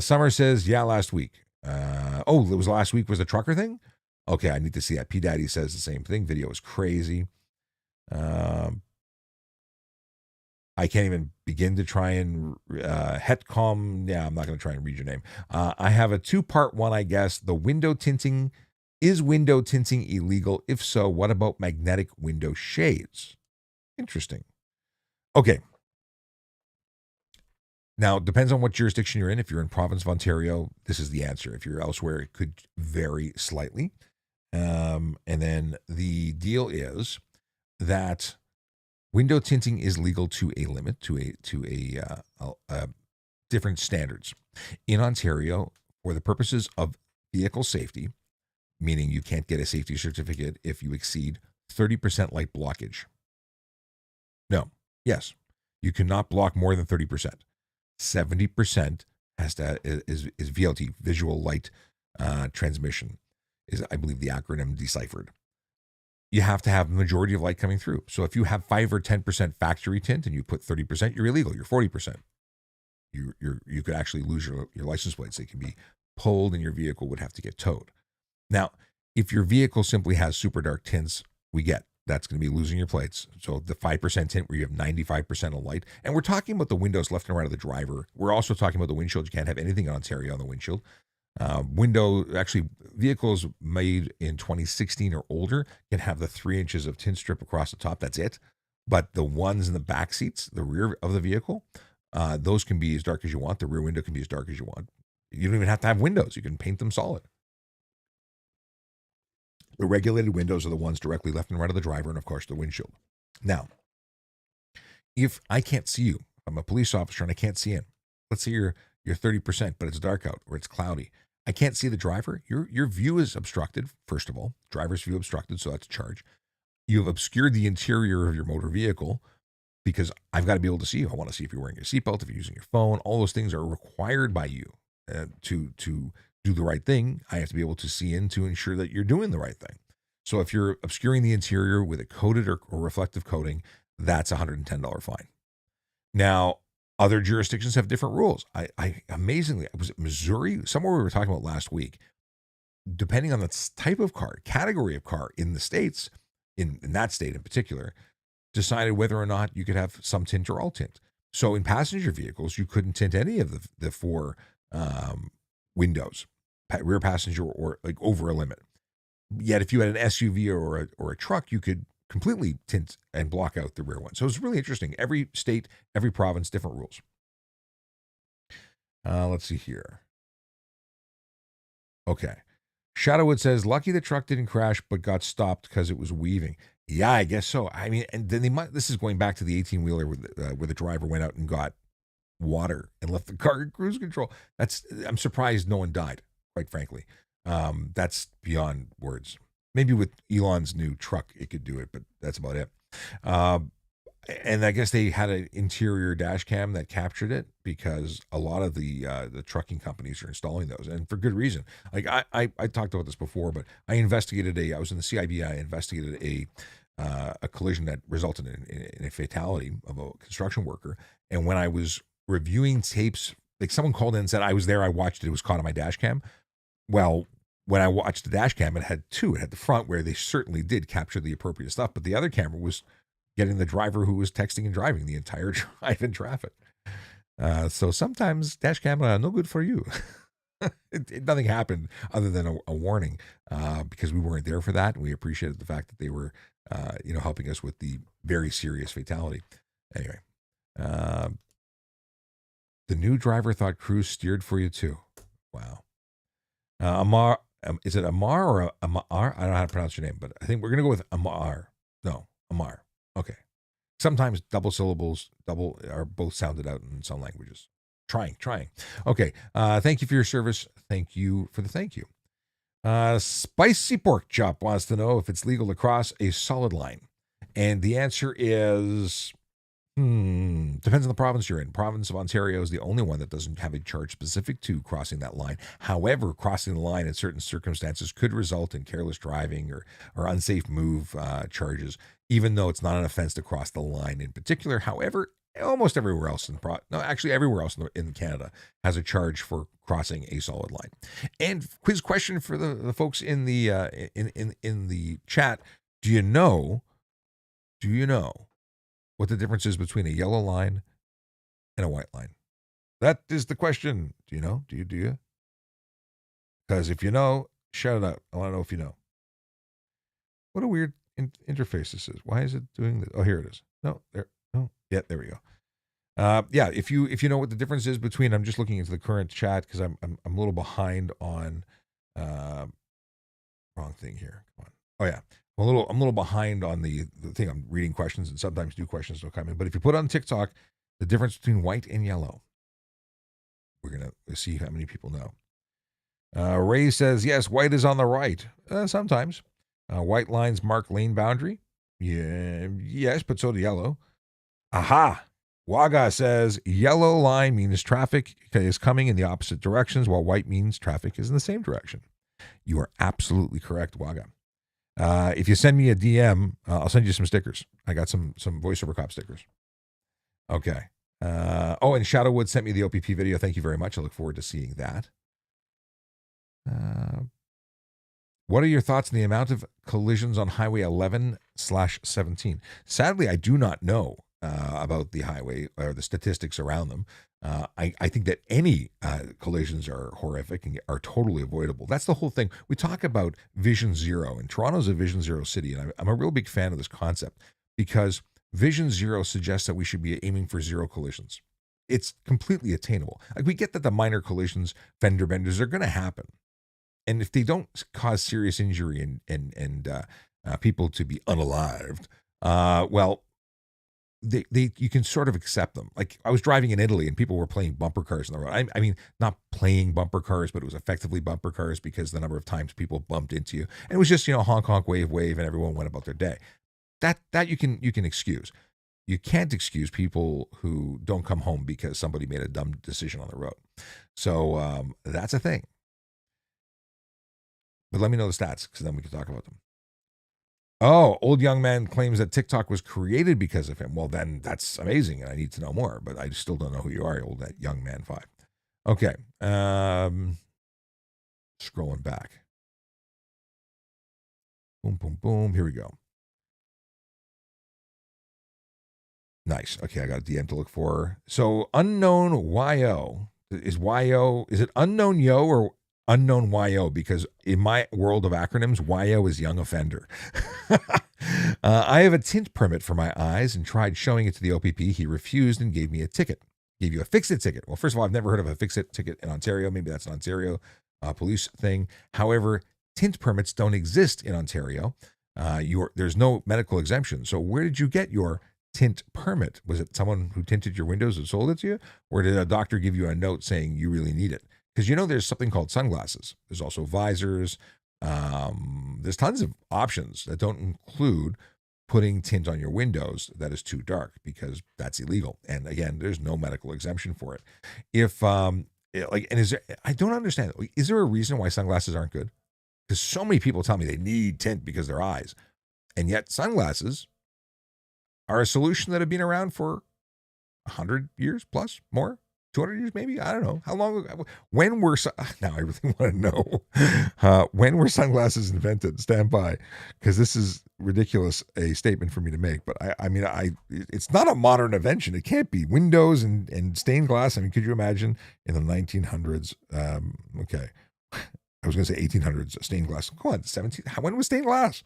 Summer says, yeah, last week. It was last week was the trucker thing? Okay, I need to see that. P Daddy says the same thing. Video is crazy. I can't even begin to try and Hetcom. Yeah, I'm not going to try and read your name. I have a 2-part one, I guess. The window tinting. Is window tinting illegal? If so, what about magnetic window shades? Interesting. Okay. Now, it depends on what jurisdiction you're in. If you're in province of Ontario, this is the answer. If you're elsewhere, it could vary slightly. And then the deal is that window tinting is legal to a limit, to a different standards. In Ontario, for the purposes of vehicle safety, meaning you can't get a safety certificate if you exceed 30% light blockage. No, yes, you cannot block more than 30%. 70% is VLT, visual light transmission, is I believe the acronym deciphered. You have to have the majority of light coming through. So if you have 5 or 10% factory tint and you put 30%, you're illegal. You're 40%. You could actually lose your license plates. They can be pulled and your vehicle would have to get towed. Now, if your vehicle simply has super dark tints, we get that's going to be losing your plates. So the 5% tint where you have 95% of light, and we're talking about the windows left and right of the driver. We're also talking about the windshield. You can't have anything in Ontario on the windshield. Vehicles made in 2016 or older can have the 3 inches of tint strip across the top. That's it. But the ones in the back seats, the rear of the vehicle, those can be as dark as you want. The rear window can be as dark as you want. You don't even have to have windows. You can paint them solid. The regulated windows are the ones directly left and right of the driver, and of course the windshield. Now, if I can't see you, I'm a police officer and I can't see in. Let's say you're 30%, but it's dark out or it's cloudy. I can't see the driver. Your view is obstructed, first of all. Driver's view obstructed, so that's a charge. You have obscured the interior of your motor vehicle because I've got to be able to see you. I want to see if you're wearing your seatbelt, if you're using your phone. All those things are required by you to do the right thing. I have to be able to see in to ensure that you're doing the right thing. So if you're obscuring the interior with a coated or reflective coating, that's a $110 fine. Now, other jurisdictions have different rules. I amazingly, was it Missouri? Somewhere we were talking about last week. Depending on the type of car, category of car in the States, in that state in particular, decided whether or not you could have some tint or all tint. So in passenger vehicles, you couldn't tint any of the 4 windows, rear passenger or like over a limit. Yet if you had an SUV or a truck, you could completely tint and block out the rear one. So it's really interesting. Every state, every province, different rules. Let's see here. Okay. Shadowwood says, lucky the truck didn't crash, but got stopped because it was weaving. Yeah, I guess so. I mean, and then this is going back to the 18-wheeler where the driver went out and got water and left the car in cruise control. I'm surprised no one died, quite frankly. That's beyond words. Maybe with Elon's new truck, it could do it, but that's about it. And I guess they had an interior dash cam that captured it because a lot of the trucking companies are installing those, and for good reason. Like I talked about this before, but I was in the CIB. I investigated a collision that resulted in a fatality of a construction worker. And when I was reviewing tapes, like someone called in and said, I was there, I watched it, it was caught on my dash cam. Well, when I watched the dash cam, it had 2. It had the front where they certainly did capture the appropriate stuff, but the other camera was getting the driver who was texting and driving the entire drive in traffic. So sometimes dash camera, no good for you. Nothing happened other than a warning because we weren't there for that. And we appreciated the fact that they were, helping us with the very serious fatality. Anyway, the new driver thought Cruise steered for you too. Wow. Amar, is it Amar or Amar? I don't know how to pronounce your name, but I think we're going to go with Amar. No, Amar. Okay. Sometimes double syllables, are both sounded out in some languages. Trying. Okay. Thank you for your service. Thank you for the thank you. Spicy Pork Chop wants to know if it's legal to cross a solid line. And the answer is, depends on the province you're in. Province of Ontario is the only one that doesn't have a charge specific to crossing that line. However, crossing the line in certain circumstances could result in careless driving or unsafe move charges, even though it's not an offense to cross the line in particular. However, almost everywhere else everywhere else in Canada has a charge for crossing a solid line. And quiz question for the folks in the in the chat: Do you know what the difference is between a yellow line and a white line? That is the question. Do you know? Do you? Because if you know, shout it out. I want to know if you know. What a weird interface this is. Why is it doing this? Oh, here it is. No, there. No, yeah, there we go. Yeah, if you know what the difference is between, I'm just looking into the current chat because I'm a little behind on wrong thing here. Come on. Oh yeah. I'm a little behind on the thing. I'm reading questions and sometimes new questions don't come in. But if you put on TikTok the difference between white and yellow, we're gonna see how many people know. Ray says, yes, white is on the right. Sometimes. White lines mark lane boundary. Yeah, yes, but so do yellow. Aha. Waga says yellow line means traffic is coming in the opposite directions, while white means traffic is in the same direction. You are absolutely correct, Waga. If you send me a DM, I'll send you some stickers. I got some voiceover cop stickers. Okay. And Shadowwood sent me the OPP video. Thank you very much. I look forward to seeing that. What are your thoughts on the amount of collisions on Highway 11/17? Sadly, I do not know about the highway or the statistics around them. I think that any collisions are horrific and are totally avoidable. That's the whole thing. We talk about Vision Zero, and Toronto's a Vision Zero city, and I'm a real big fan of this concept because Vision Zero suggests that we should be aiming for zero collisions. It's completely attainable. Like, we get that the minor collisions, fender benders, are going to happen. And if they don't cause serious injury and people to be unalived, well, you can sort of accept them. Like, I was driving in Italy and people were playing bumper cars on the road. I mean, not playing bumper cars, but it was effectively bumper cars because the number of times people bumped into you. And it was just, honk, honk, wave, wave, and everyone went about their day. That you can excuse. You can't excuse people who don't come home because somebody made a dumb decision on the road. So that's a thing. But let me know the stats, because then we can talk about them. Oh, old young man claims that TikTok was created because of him. Well, then that's amazing, and I need to know more. But I still don't know who you are, old young man 5. Okay. Scrolling back. Boom, boom, boom. Here we go. Nice. Okay, I got a DM to look for. So unknown YO. Is it unknown yo or unknown YO? Because in my world of acronyms, YO is young offender. I have a tint permit for my eyes and tried showing it to the OPP. He refused and gave me a ticket. Gave you a fix-it ticket. Well, first of all, I've never heard of a fix-it ticket in Ontario. Maybe that's an Ontario police thing. However, tint permits don't exist in Ontario. There's no medical exemption. So where did you get your tint permit? Was it someone who tinted your windows and sold it to you? Or did a doctor give you a note saying you really need it? Because there's something called sunglasses. There's also visors. There's tons of options that don't include putting tint on your windows that is too dark, because that's illegal. And again, there's no medical exemption for it. I don't understand. Is there a reason why sunglasses aren't good? Because so many people tell me they need tint because of their eyes. And yet sunglasses are a solution that have been around for 100 years plus, more, 200 years maybe. I don't know how long. When were now? I really want to know when were sunglasses invented? Stand by, because this is ridiculous a statement for me to make. But it's not a modern invention. It can't be. Windows and stained glass. I mean, could you imagine in the 1900s? Okay, I was going to say 1800s. Stained glass. Come on, 17. When was stained glass?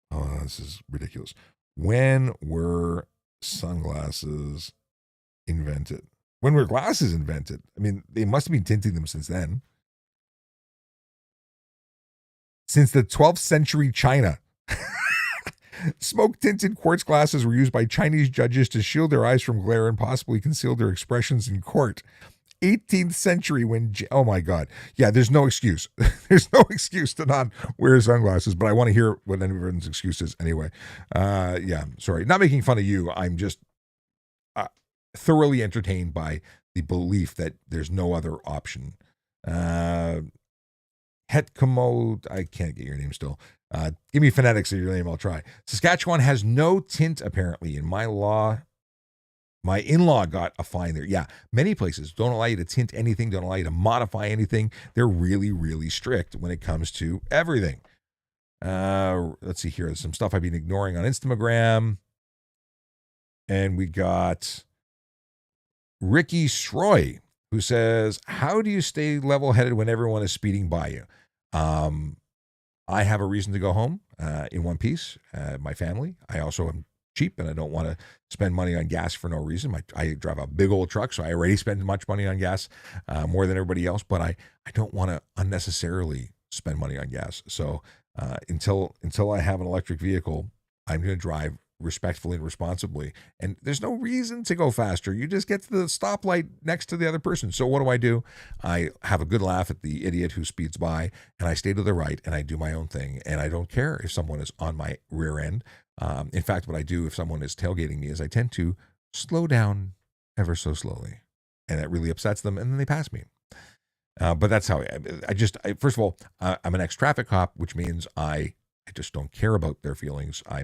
Oh, this is ridiculous. When were sunglasses invented? When were glasses invented? I mean, they must have been tinting them since then. Since the 12th century China. Smoke-tinted quartz glasses were used by Chinese judges to shield their eyes from glare and possibly conceal their expressions in court. 18th century oh my God. Yeah, there's no excuse. There's no excuse to not wear sunglasses, but I want to hear what everyone's excuse is anyway. Yeah, sorry. Not making fun of you. I'm just thoroughly entertained by the belief that there's no other option. Hetcommode, I can't get your name still. Give me phonetics of your name, I'll try. Saskatchewan has no tint, apparently. In my in-law got a fine there. Yeah, many places don't allow you to tint anything, don't allow you to modify anything. They're really, really strict when it comes to everything. Let's see here. There's some stuff I've been ignoring on Instagram. And we got Ricky Stroy, who says, how do you stay level-headed when everyone is speeding by you? I have a reason to go home in one piece, my family. I also am cheap, and I don't want to spend money on gas for no reason. I drive a big old truck, so I already spend much money on gas, more than everybody else, but I don't want to unnecessarily spend money on gas. So until I have an electric vehicle, I'm going to drive respectfully and responsibly. And there's no reason to go faster. You just get to the stoplight next to the other person. So what do? I have a good laugh at the idiot who speeds by, and I stay to the right and I do my own thing. And I don't care if someone is on my rear end. In fact, what I do if someone is tailgating me is I tend to slow down ever so slowly. And that really upsets them, and then they pass me. But that's how I first of all, I'm an ex-traffic cop, which means I just don't care about their feelings. I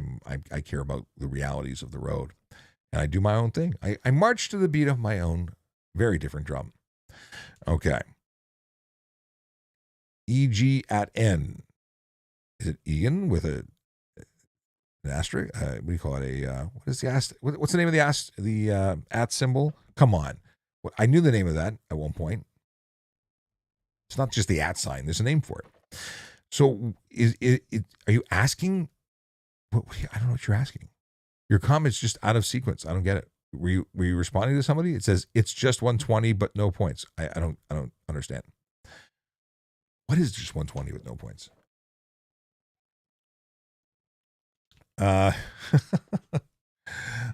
care about the realities of the road, and I do my own thing. I march to the beat of my own very different drum. Okay. EG at N. Is it Egan with an asterisk? What do you call it? What is the what's the name of the at symbol? Come on. I knew the name of that at one point. It's not just the at sign. There's a name for it. So are you asking? I don't know what you're asking. Your comment's just out of sequence. I don't get it. Were you responding to somebody? It says it's just 120 but no points. I don't understand. What is just 120 with no points?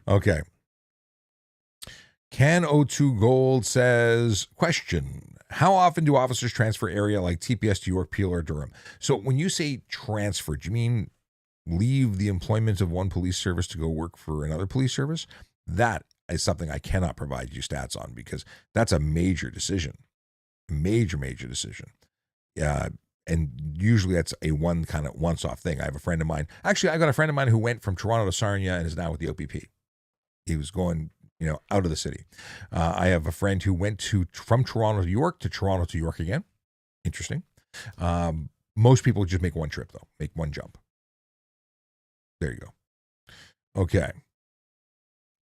Okay. Can O2 Gold says, question, how often do officers transfer area like TPS to York, Peel, or Durham? So when you say transfer, do you mean leave the employment of one police service to go work for another police service? That is something I cannot provide you stats on because that's a major decision. Major decision. And usually that's a once-off thing. I have a friend of mine. Actually, I got a friend of mine who went from Toronto to Sarnia and is now with the OPP. He was going out of the city. I have a friend who went from Toronto to York again. Interesting. Most people just make one trip, though. Make one jump. There you go. Okay.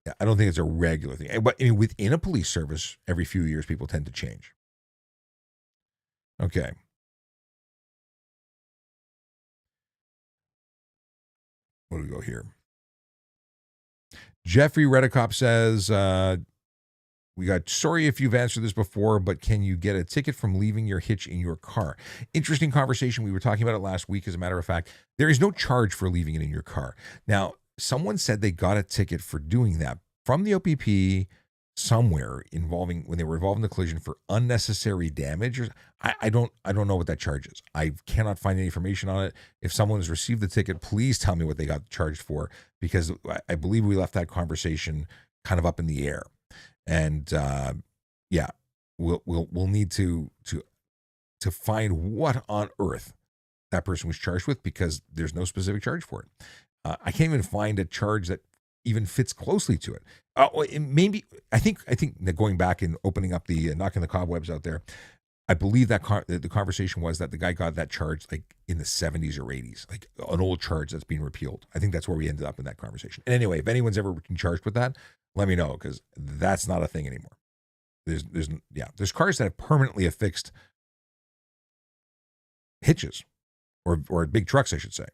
Yeah, I don't think it's a regular thing. But within a police service, every few years, people tend to change. Okay. Where do we go here? Jeffrey Redicop says, we got, sorry if you've answered this before, but can you get a ticket from leaving your hitch in your car? Interesting conversation. We were talking about it last week. As a matter of fact, there is no charge for leaving it in your car. Now, someone said they got a ticket for doing that from the OPP somewhere when they were involved in the collision for unnecessary damage. I don't know what that charge is. I cannot find any information on it. If someone has received the ticket, please tell me what they got charged for, because I believe we left that conversation kind of up in the air. And we'll need to find what on earth that person was charged with, because there's no specific charge for it. I can't even find a charge that even fits closely to it. Maybe I think that going back and opening up the knocking the cobwebs out there, I believe that the conversation was that the guy got that charge like in the 70s or 80s, like an old charge that's being repealed. I think that's where we ended up in that conversation. And anyway, if anyone's ever been charged with that, let me know, because that's not a thing anymore. There's cars that have permanently affixed hitches, or big trucks, I should say.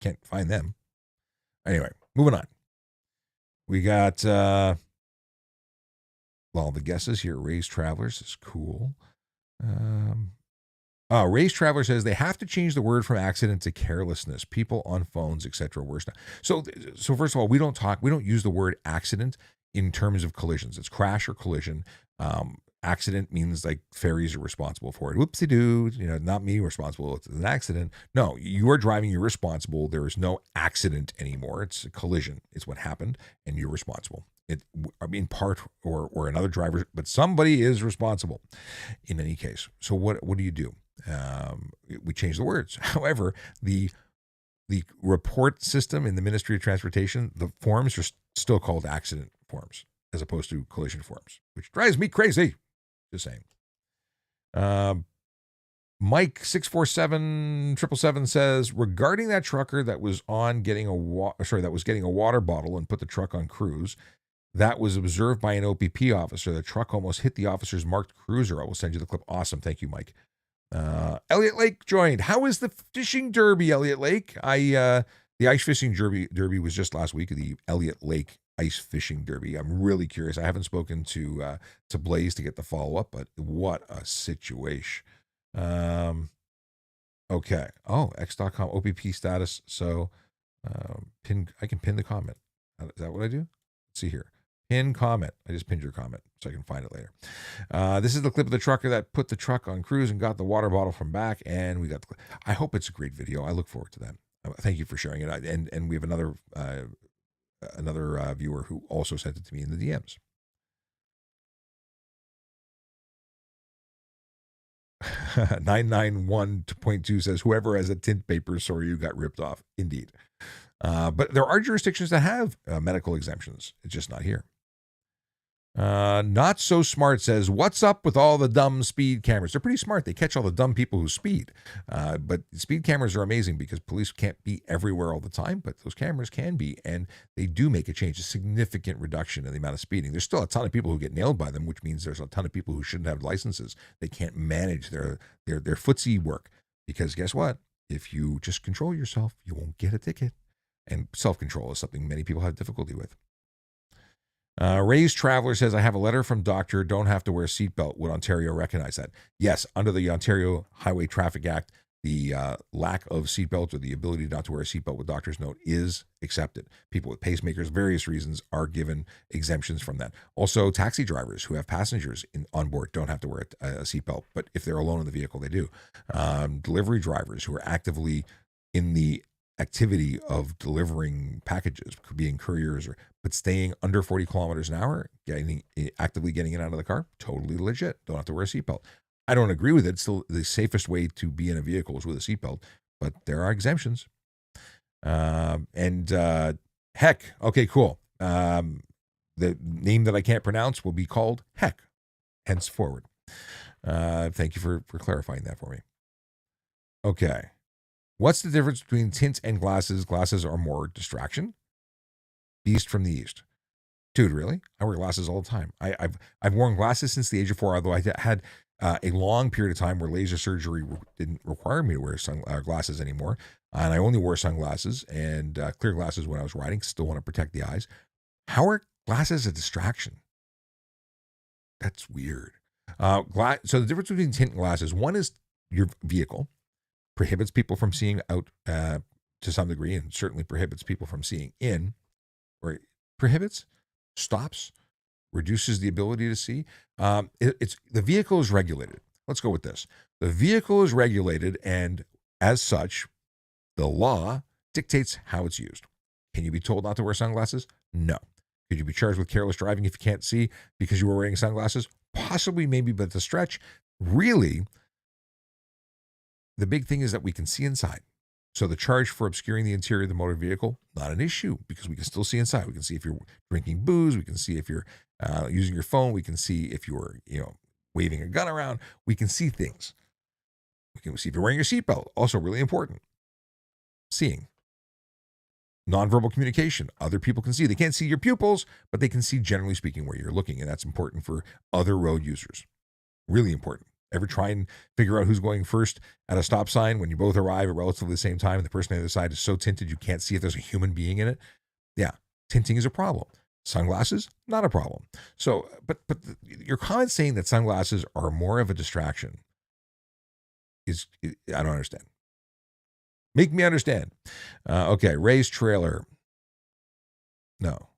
Can't find them. Anyway, moving on. We got the guesses here. Ray's Travelers is cool. Ray's Traveler says they have to change the word from accident to carelessness. People on phones, etc. Worse. So first of all, we don't use the word accident in terms of collisions. It's crash or collision. Accident means like ferries are responsible for it. Whoopsie doo, not me responsible. It's an accident. No, you are driving, you're responsible. There is no accident anymore. It's a collision. It's what happened, and you're responsible. In part or another driver, but somebody is responsible in any case. So what do you do? We change the words. However, the report system in the Ministry of Transportation, the forms are still called accident forms as opposed to collision forms, which drives me crazy. Just saying. Mike 647-777 says, regarding that trucker that was getting a water bottle and put the truck on cruise, that was observed by an OPP officer. The truck almost hit the officer's marked cruiser. I will send you the clip. Awesome. Thank you, Mike. Elliot Lake joined. How is the fishing derby, Elliot Lake? The ice fishing derby was just last week, the Elliot Lake ice fishing derby. I'm really curious. I haven't spoken to Blaze to get the follow-up, but what a situation. Okay. Oh, X.com OPP status. So I can pin the comment. Is that what I do? Let's see here. Pin comment. I just pinned your comment so I can find it later. This is the clip of the trucker that put the truck on cruise and got the water bottle from back, and we got the clip. I hope it's a great video. I look forward to that. Thank you for sharing it. And we have another viewer who also sent it to me in the DMs. 991.2 says, whoever has a tint paper sorry you got ripped off. Indeed. But there are jurisdictions that have medical exemptions. It's just not here. Not so smart says, what's up with all the dumb speed cameras? They're pretty smart. They catch all the dumb people who speed. But speed cameras are amazing because police can't be everywhere all the time, but those cameras can be, and they do make a change, a significant reduction in the amount of speeding. There's still a ton of people who get nailed by them, which means there's a ton of people who shouldn't have licenses. They can't manage their footsie work because guess what? If you just control yourself, you won't get a ticket. And self-control is something many people have difficulty with. Ray's Traveler says, I have a letter from doctor, don't have to wear a seatbelt. Would Ontario recognize that? Yes, under the Ontario Highway Traffic Act, the lack of seatbelts or the ability not to wear a seatbelt with doctor's note is accepted. People with pacemakers, various reasons, are given exemptions from that. Also, taxi drivers who have passengers on board don't have to wear a seatbelt, but if they're alone in the vehicle, they do. Delivery drivers who are actively in the activity of delivering packages, being couriers, but staying under 40 kilometers an hour, actively getting in and out of the car, totally legit. Don't have to wear a seatbelt. I don't agree with it. It's still the safest way to be in a vehicle is with a seatbelt, but there are exemptions. Heck, okay, cool. The name that I can't pronounce will be called Heck henceforward. Thank you for clarifying that for me. Okay. What's the difference between tints and glasses? Glasses are more distraction. Beast from the East. Dude, really? I wear glasses all the time. I've worn glasses since the age of 4, although I had a long period of time where laser surgery didn't require me to wear glasses anymore. And I only wore sunglasses and clear glasses when I was riding. Still want to protect the eyes. How are glasses a distraction? That's weird. So the difference between tint and glasses, one is your vehicle prohibits people from seeing out to some degree, and certainly prohibits people from seeing in, or stops, reduces the ability to see. It's the vehicle is regulated. Let's go with this. The vehicle is regulated, and as such, the law dictates how it's used. Can you be told not to wear sunglasses? No. Could you be charged with careless driving if you can't see because you were wearing sunglasses? Possibly, maybe, but the stretch, really, the big thing is that we can see inside. So the charge for obscuring the interior of the motor vehicle, not an issue because we can still see inside. We can see if you're drinking booze. We can see if you're using your phone. We can see if you're, waving a gun around. We can see things. We can see if you're wearing your seatbelt. Also really important. Seeing. Nonverbal communication. Other people can see. They can't see your pupils, but they can see, generally speaking, where you're looking. And that's important for other road users. Really important. Ever try and figure out who's going first at a stop sign when you both arrive at relatively the same time and the person on the other side is so tinted you can't see if there's a human being in it? Yeah, tinting is a problem. Sunglasses, not a problem. So, but your comment saying that sunglasses are more of a distraction I don't understand. Make me understand. Okay, Ray's trailer. No,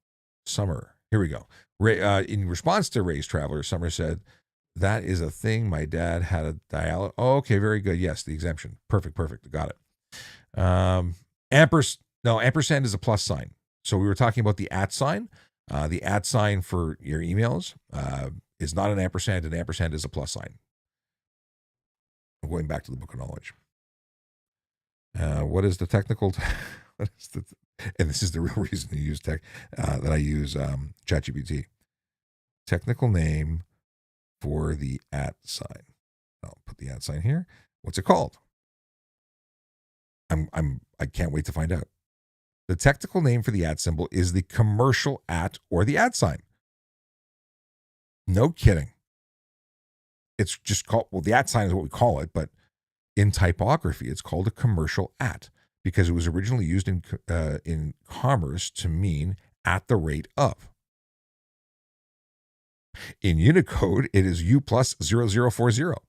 Summer. Here we go. Ray, in response to Ray's Traveler, Summer said, that is a thing. My dad had a dialysis. Oh, okay, very good. Yes, the exemption. Perfect. Got it. Ampersand is a plus sign. So we were talking about the @ sign. The @ sign for your emails is not an ampersand. An ampersand is a plus sign. I'm going back to the book of knowledge. What is the technical? And this is the real reason to use that I use ChatGPT. Technical name for the @ sign. I'll put the @ sign here. What's it called? I can't wait to find out. The technical name for the @ symbol is the commercial @ or the @ sign. No kidding. It's just called, well, the @ sign is what we call it, but in typography, it's called a commercial @ because it was originally used in commerce to mean at the rate of. In Unicode, it is U+0040.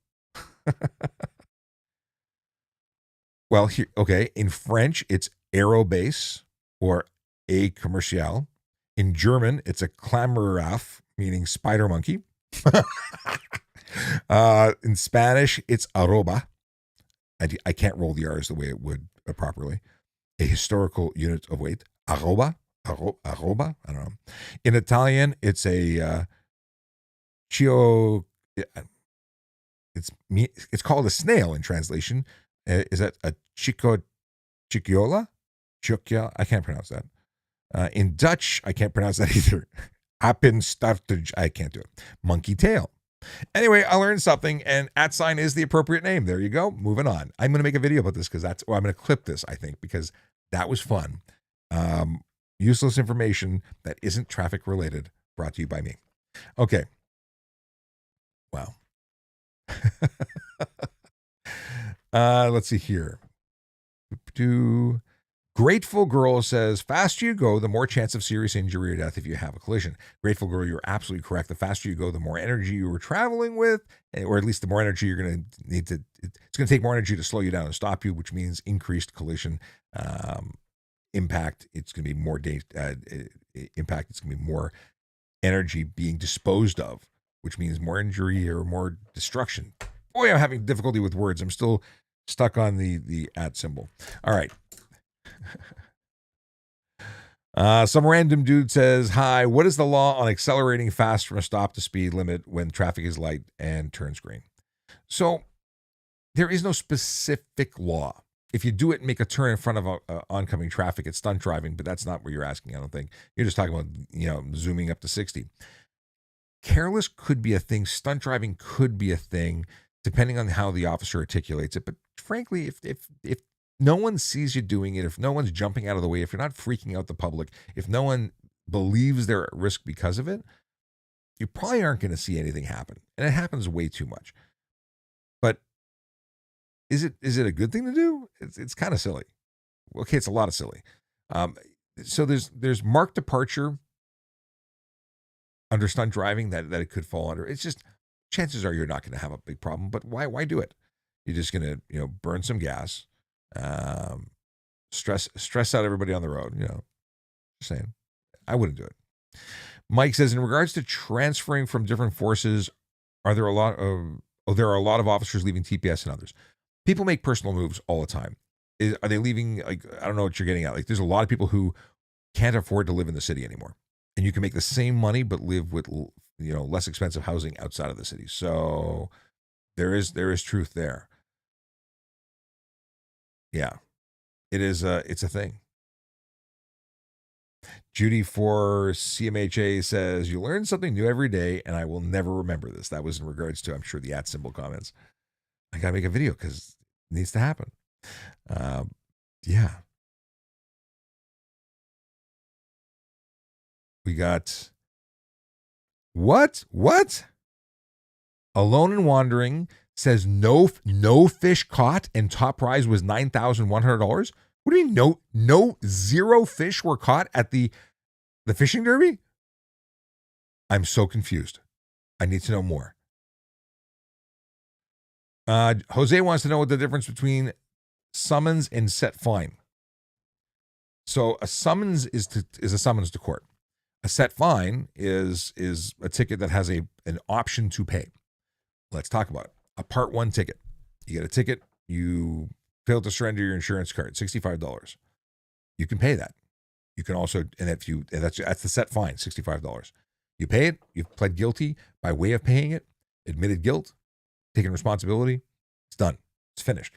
Well, here, okay. In French, it's aérobase or a commercial. In German, it's a Klammerraff, meaning spider monkey. In Spanish, it's arroba. I can't roll the R's the way it would properly. A historical unit of weight. Arroba. Arroba. I don't know. In Italian, it's a chio. It's called a snail in translation. Is that a cicchiola? Cicchiola? I can't pronounce that. In Dutch, I can't pronounce that either. Appenstaartje. I can't do it. Monkey tail. Anyway, I learned something, and @ is the appropriate name. There you go. Moving on. I'm going to make a video about this because I'm going to clip this, I think, because that was fun. Useless information that isn't traffic related, brought to you by me. Okay. Wow. Let's see here. Grateful Girl says, faster you go, the more chance of serious injury or death if you have a collision. Grateful Girl, you're absolutely correct. The faster you go, the more energy you were traveling with, or at least the more energy you're going to need to, it's going to take more energy to slow you down and stop you, which means increased collision impact. It's going to be more impact. It's going to be more energy being disposed of, which means more injury or more destruction. Boy, I'm having difficulty with words. I'm still stuck on the @ symbol. All right. Some random dude says, hi, what is the law on accelerating fast from a stop to speed limit when traffic is light and turns green? So there is no specific law. If you do it and make a turn in front of oncoming traffic, it's stunt driving, but that's not what you're asking, I don't think. You're just talking about, zooming up to 60. Careless could be a thing. Stunt driving could be a thing, depending on how the officer articulates it. But frankly, if no one sees you doing it, if no one's jumping out of the way, if you're not freaking out the public, if no one believes they're at risk because of it, you probably aren't going to see anything happen. And it happens way too much. But is it a good thing to do? It's kind of silly. Okay, it's a lot of silly. So there's marked departure under stunt driving that it could fall under. It's just, chances are you're not going to have a big problem, but why do it? You're just going to, burn some gas, stress out everybody on the road, just saying. I wouldn't do it. Mike says, in regards to transferring from different forces, there are a lot of officers leaving TPS and others. People make personal moves all the time. Are they leaving? I don't know what you're getting at. There's a lot of people who can't afford to live in the city anymore, and you can make the same money but live with less expensive housing outside of the city. So there is truth there. Yeah, it is. It's a thing. Judy for CMHA says, you learn something new every day, and I will never remember this. That was in regards to, I'm sure, the @ symbol comments. I got to make a video because it needs to happen. Yeah. We got what? Alone and Wandering says no fish caught and top prize was $9,100. What do you mean no zero fish were caught at the fishing derby? I'm so confused. I need to know more. Jose wants to know what the difference between summons and set fine. So a summons is a summons to court. A set fine is a ticket that has an option to pay. Let's talk about it. A Part 1 ticket. You get a ticket, you fail to surrender your insurance card, $65. You can pay that. You can also, that's the set fine, $65. You pay it, you've pled guilty by way of paying it, admitted guilt, taken responsibility, it's done. It's finished.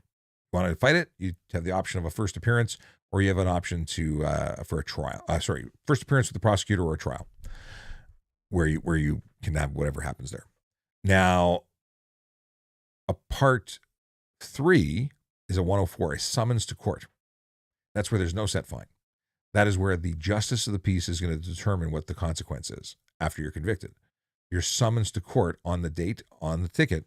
You want to fight it, you have the option of a first appearance, or you have an option for a trial. First appearance with the prosecutor or a trial, where you can have whatever happens there. Now, a Part 3 is a 104, a summons to court. That's where there's no set fine. That is where the justice of the peace is going to determine what the consequence is after you're convicted. You're summons to court on the date on the ticket,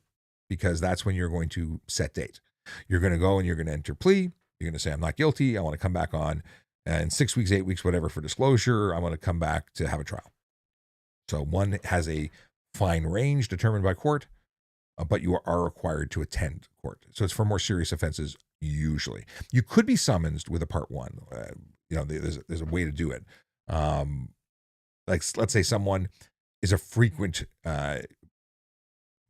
because that's when you're going to set date. You're going to go and you're going to enter plea. You're going to say, I'm not guilty. I want to come back on in 6 weeks, 8 weeks, whatever, for disclosure. I want to come back to have a trial. So one has a fine range determined by court, but you are required to attend court. So it's for more serious offenses usually. You could be summoned with a Part 1. There's a way to do it. like let's say someone is a frequent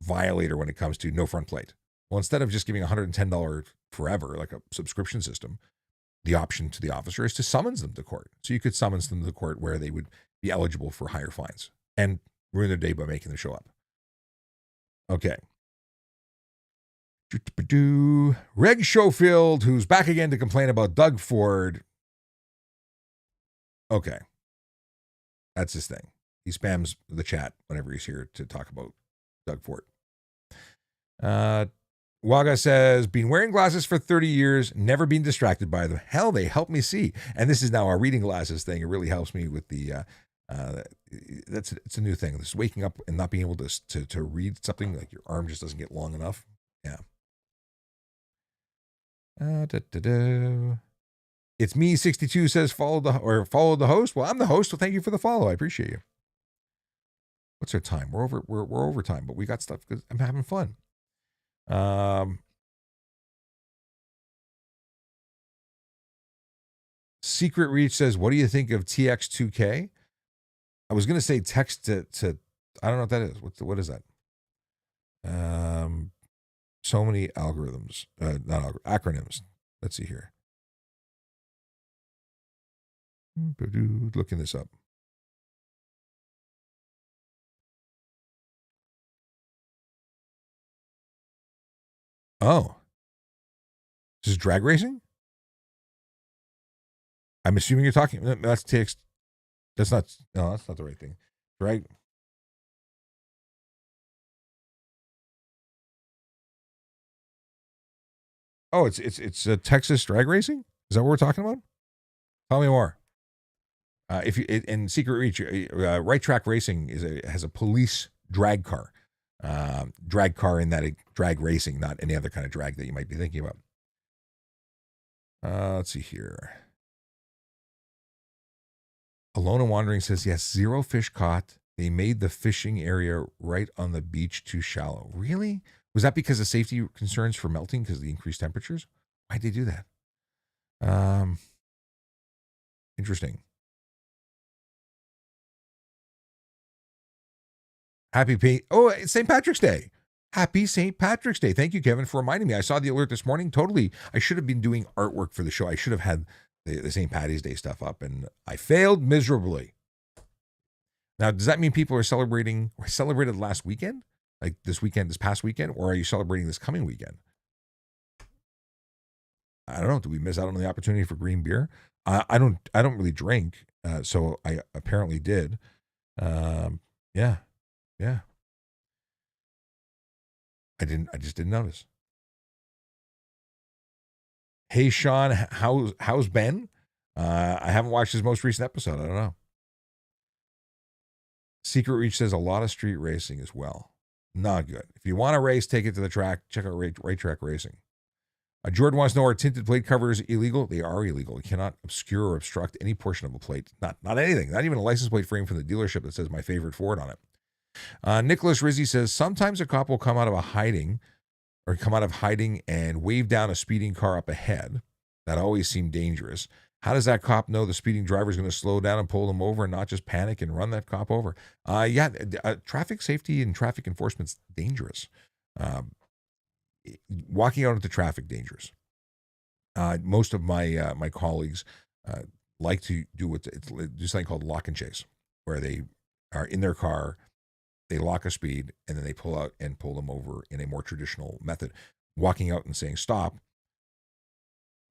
violator when it comes to no front plate. Well, instead of just giving $110 forever, like a subscription system, the option to the officer is to summons them to court. So you could summons them to court where they would be eligible for higher fines and ruin their day by making them show up. Okay. Reg Schofield, who's back again to complain about Doug Ford. Okay. That's his thing. He spams the chat whenever he's here to talk about Doug Ford. Waga says, been wearing glasses for 30 years, never been distracted by them. Hell, they help me see. And this is now our reading glasses thing. It really helps me with the, it's a new thing. This waking up and not being able to read something, like your arm just doesn't get long enough. Yeah. It's me, 62 says follow the host. Well, I'm the host, so thank you for the follow. I appreciate you. What's our time? We're over time, but we got stuff because I'm having fun. Secret Reach says, what do you think of TX2K? I was going to say text to I don't know what that is. What is that? So many algorithms, acronyms. Let's see here. Looking this up. Oh, this is drag racing? I'm assuming you're talking. That's TX. That's not the right thing. Drag. Oh, it's Texas drag racing? Is that what we're talking about? Tell me more. If you in Secret Reach, Right Track Racing has a police drag car. Drag car in that drag racing, not any other kind of drag that you might be thinking about. Let's see here. Alone and Wandering says, yes, 0 fish caught. They made the fishing area right on the beach too shallow. Really? Was that because of safety concerns for melting because of the increased temperatures? Why'd they do that? Interesting. It's St. Patrick's Day. Happy St. Patrick's Day. Thank you, Kevin, for reminding me. I saw the alert this morning. Totally. I should have been doing artwork for the show. I should have had the St. Patty's Day stuff up, and I failed miserably. Now, does that mean people are celebrated last weekend? Like this past weekend? Or are you celebrating this coming weekend? I don't know. Do we miss out on the opportunity for green beer? I don't really drink, so I apparently did. Yeah. I just didn't notice. Hey, Sean, how's Ben? I haven't watched his most recent episode. I don't know. Secret Reach says a lot of street racing as well. Not good. If you want to race, take it to the track. Check out Right Track Racing. Jordan wants to know, are tinted plate covers illegal? They are illegal. You cannot obscure or obstruct any portion of a plate. Not anything. Not even a license plate frame from the dealership that says my favorite Ford on it. Nicholas Rizzi says, sometimes a cop will come out of hiding and wave down a speeding car up ahead. That always seemed dangerous. How does that cop know the speeding driver is going to slow down and pull them over and not just panic and run that cop over? Traffic safety and traffic enforcement's dangerous. Walking out into traffic, dangerous. Most of my colleagues like to do something called lock and chase, where they are in their car, they lock a speed, and then they pull out and pull them over in a more traditional method. Walking out and saying stop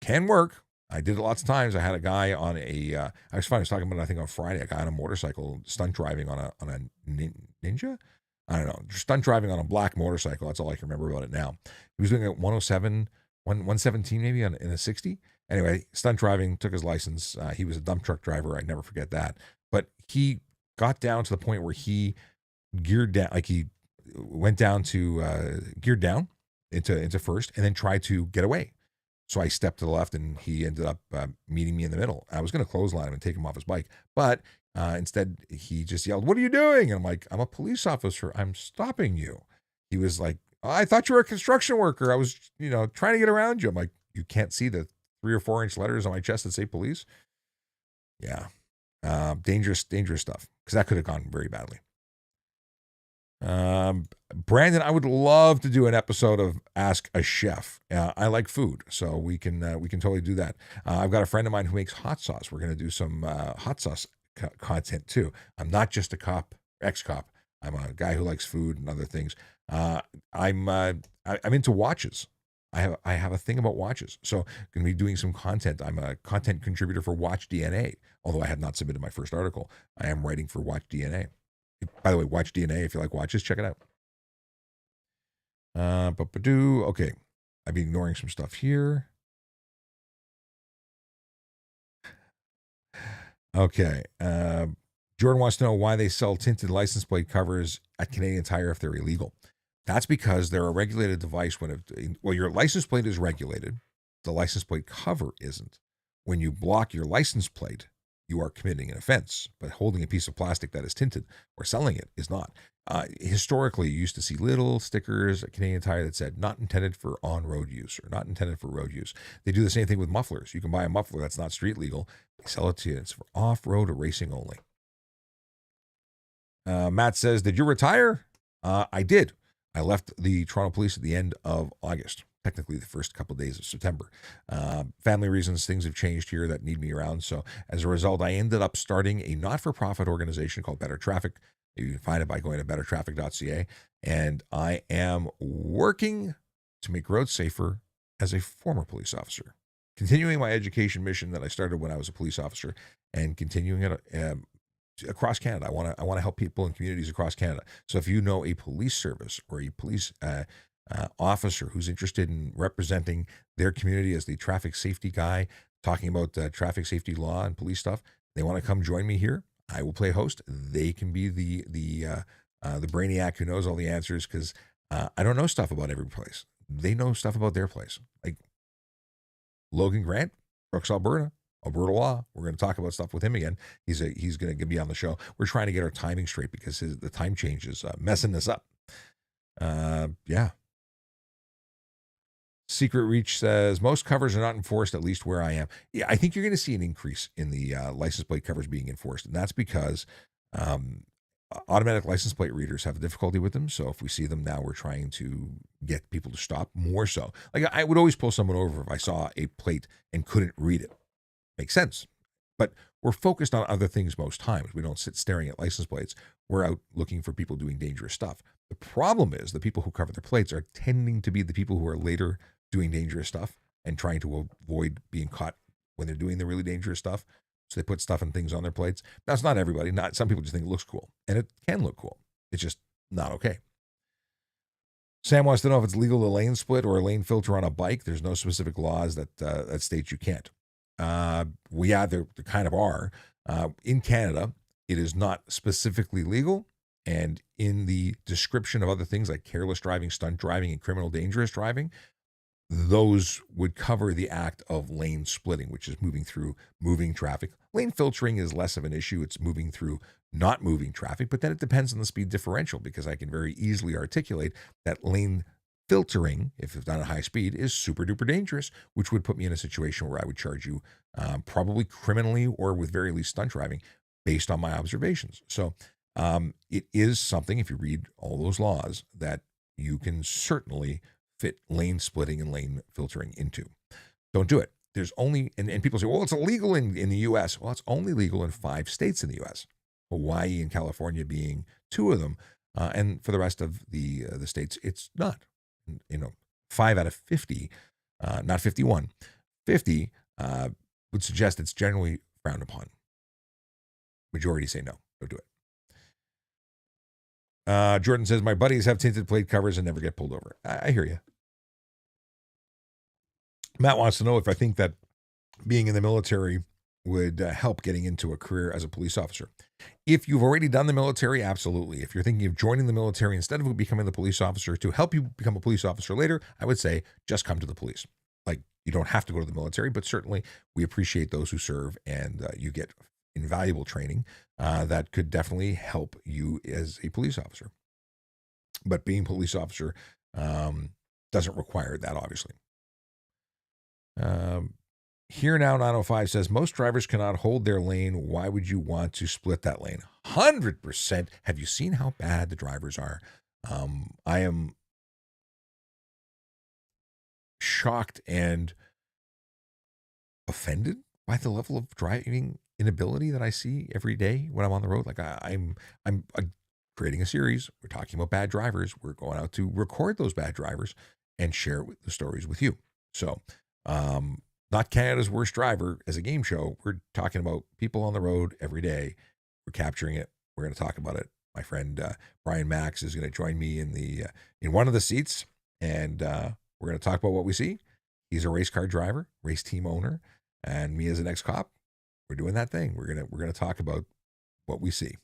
can work. I did it lots of times. I had a guy on I was talking about it, I think on Friday, a guy on a motorcycle stunt driving on a Ninja. I don't know, stunt driving on a black motorcycle. That's all I can remember about it now. He was doing it 117 maybe in a 60. Anyway, stunt driving, took his license. He was a dump truck driver. I'd never forget that. But he got down to the point where he geared down, like he went down to geared down into first and then tried to get away. So I stepped to the left and he ended up meeting me in the middle. I was going to clothesline him and take him off his bike, but instead he just yelled, "What are you doing?" And I'm like, "I'm a police officer. I'm stopping you." He was like, "Oh, I thought you were a construction worker. I was, trying to get around you." I'm like, "You can't see the 3 or 4 inch letters on my chest that say police?" Yeah. Dangerous stuff, because that could have gone very badly. Brandon, I would love to do an episode of Ask a Chef. I like food, so we can totally do that. I've got a friend of mine who makes hot sauce. We're going to do some hot sauce content too. I'm not just a cop, ex-cop. I'm a guy who likes food and other things. I'm into watches. I have a thing about watches, so going to be doing some content. I'm a content contributor for Watch DNA, although I have not submitted my first article. I am writing for Watch DNA. By the way, Watch DNA. If you like watches, check it out. Okay, I've been ignoring some stuff here. Okay, Jordan wants to know why they sell tinted license plate covers at Canadian Tire if they're illegal. That's because they're a regulated device. Well, your license plate is regulated. The license plate cover isn't. When you block your license plate, you are committing an offense, but holding a piece of plastic that is tinted or selling it is not. Historically, you used to see little stickers at Canadian Tire that said not intended for on-road use or not intended for road use. They do the same thing with mufflers. You can buy a muffler that's not street legal. They sell it to you. It's for off-road or racing only. Matt says, did you retire? I did. I left the Toronto Police at the end of August, technically the first couple of days of September. Family reasons, things have changed here that need me around. So as a result, I ended up starting a not-for-profit organization called Better Traffic. You can find it by going to bettertraffic.ca. And I am working to make roads safer as a former police officer, continuing my education mission that I started when I was a police officer and continuing it across Canada. I want to help people in communities across Canada. So if you know a police service or a police officer who's interested in representing their community as the traffic safety guy, talking about traffic safety law and police stuff, they want to come join me here, I will play host. They can be the brainiac who knows all the answers, because I don't know stuff about every place. They know stuff about their place. Like Logan Grant, Brooks, Alberta Law. We're going to talk about stuff with him again. He's going to be on the show. We're trying to get our timing straight because the time change is messing us up. Yeah. Secret Reach says most covers are not enforced, at least where I am. Yeah, I think you're going to see an increase in the license plate covers being enforced, and that's because automatic license plate readers have difficulty with them. So if we see them now, we're trying to get people to stop more so. Like I would always pull someone over if I saw a plate and couldn't read it. Makes sense. But we're focused on other things most times. We don't sit staring at license plates. We're out looking for people doing dangerous stuff. The problem is the people who cover their plates are tending to be the people who are later doing dangerous stuff and trying to avoid being caught when they're doing the really dangerous stuff. So they put stuff and things on their plates. That's not everybody. Not some people just think it looks cool, and it can look cool. It's just not okay. Sam wants to know if it's legal to lane split or a lane filter on a bike. There's no specific laws that states you can't. Yeah, there kind of are. In Canada, it is not specifically legal. And in the description of other things like careless driving, stunt driving, and criminal dangerous driving, those would cover the act of lane splitting, which is moving through moving traffic. Lane filtering is less of an issue. It's moving through not moving traffic, but then it depends on the speed differential, because I can very easily articulate that lane filtering, if it's done at high speed, is super duper dangerous, which would put me in a situation where I would charge you probably criminally or with very least stunt driving based on my observations. So it is something, if you read all those laws, that you can certainly fit lane splitting and lane filtering into. Don't do it. There's only, and people say, well, it's illegal in the U.S. Well, it's only legal in 5 states in the U.S., Hawaii and California being 2 of them. And for the rest of the states, it's not. 5 out of 50, not 51, 50 would suggest it's generally frowned upon. Majority say no, don't do it. Jordan says, my buddies have tinted plate covers and never get pulled over. I hear you. Matt wants to know if I think that being in the military would help getting into a career as a police officer. If you've already done the military, absolutely. If you're thinking of joining the military instead of becoming the police officer to help you become a police officer later, I would say just come to the police. Like, you don't have to go to the military, but certainly we appreciate those who serve, and you get invaluable training that could definitely help you as a police officer. But being a police officer doesn't require that, obviously. Here Now 905 says most drivers cannot hold their lane. Why would you want to split that lane? 100%. Have you seen how bad the drivers are? I am shocked and offended by the level of driving inability that I see every day when I'm on the road. Like I'm creating a series. We're talking about bad drivers. We're going out to record those bad drivers and share the stories with you. So, not Canada's Worst Driver as a game show. We're talking about people on the road every day. We're capturing it. We're going to talk about it. My friend Brian Max is going to join me in one of the seats, and we're going to talk about what we see. He's a race car driver, race team owner, and me as an ex-cop. We're doing that thing. We're gonna talk about what we see.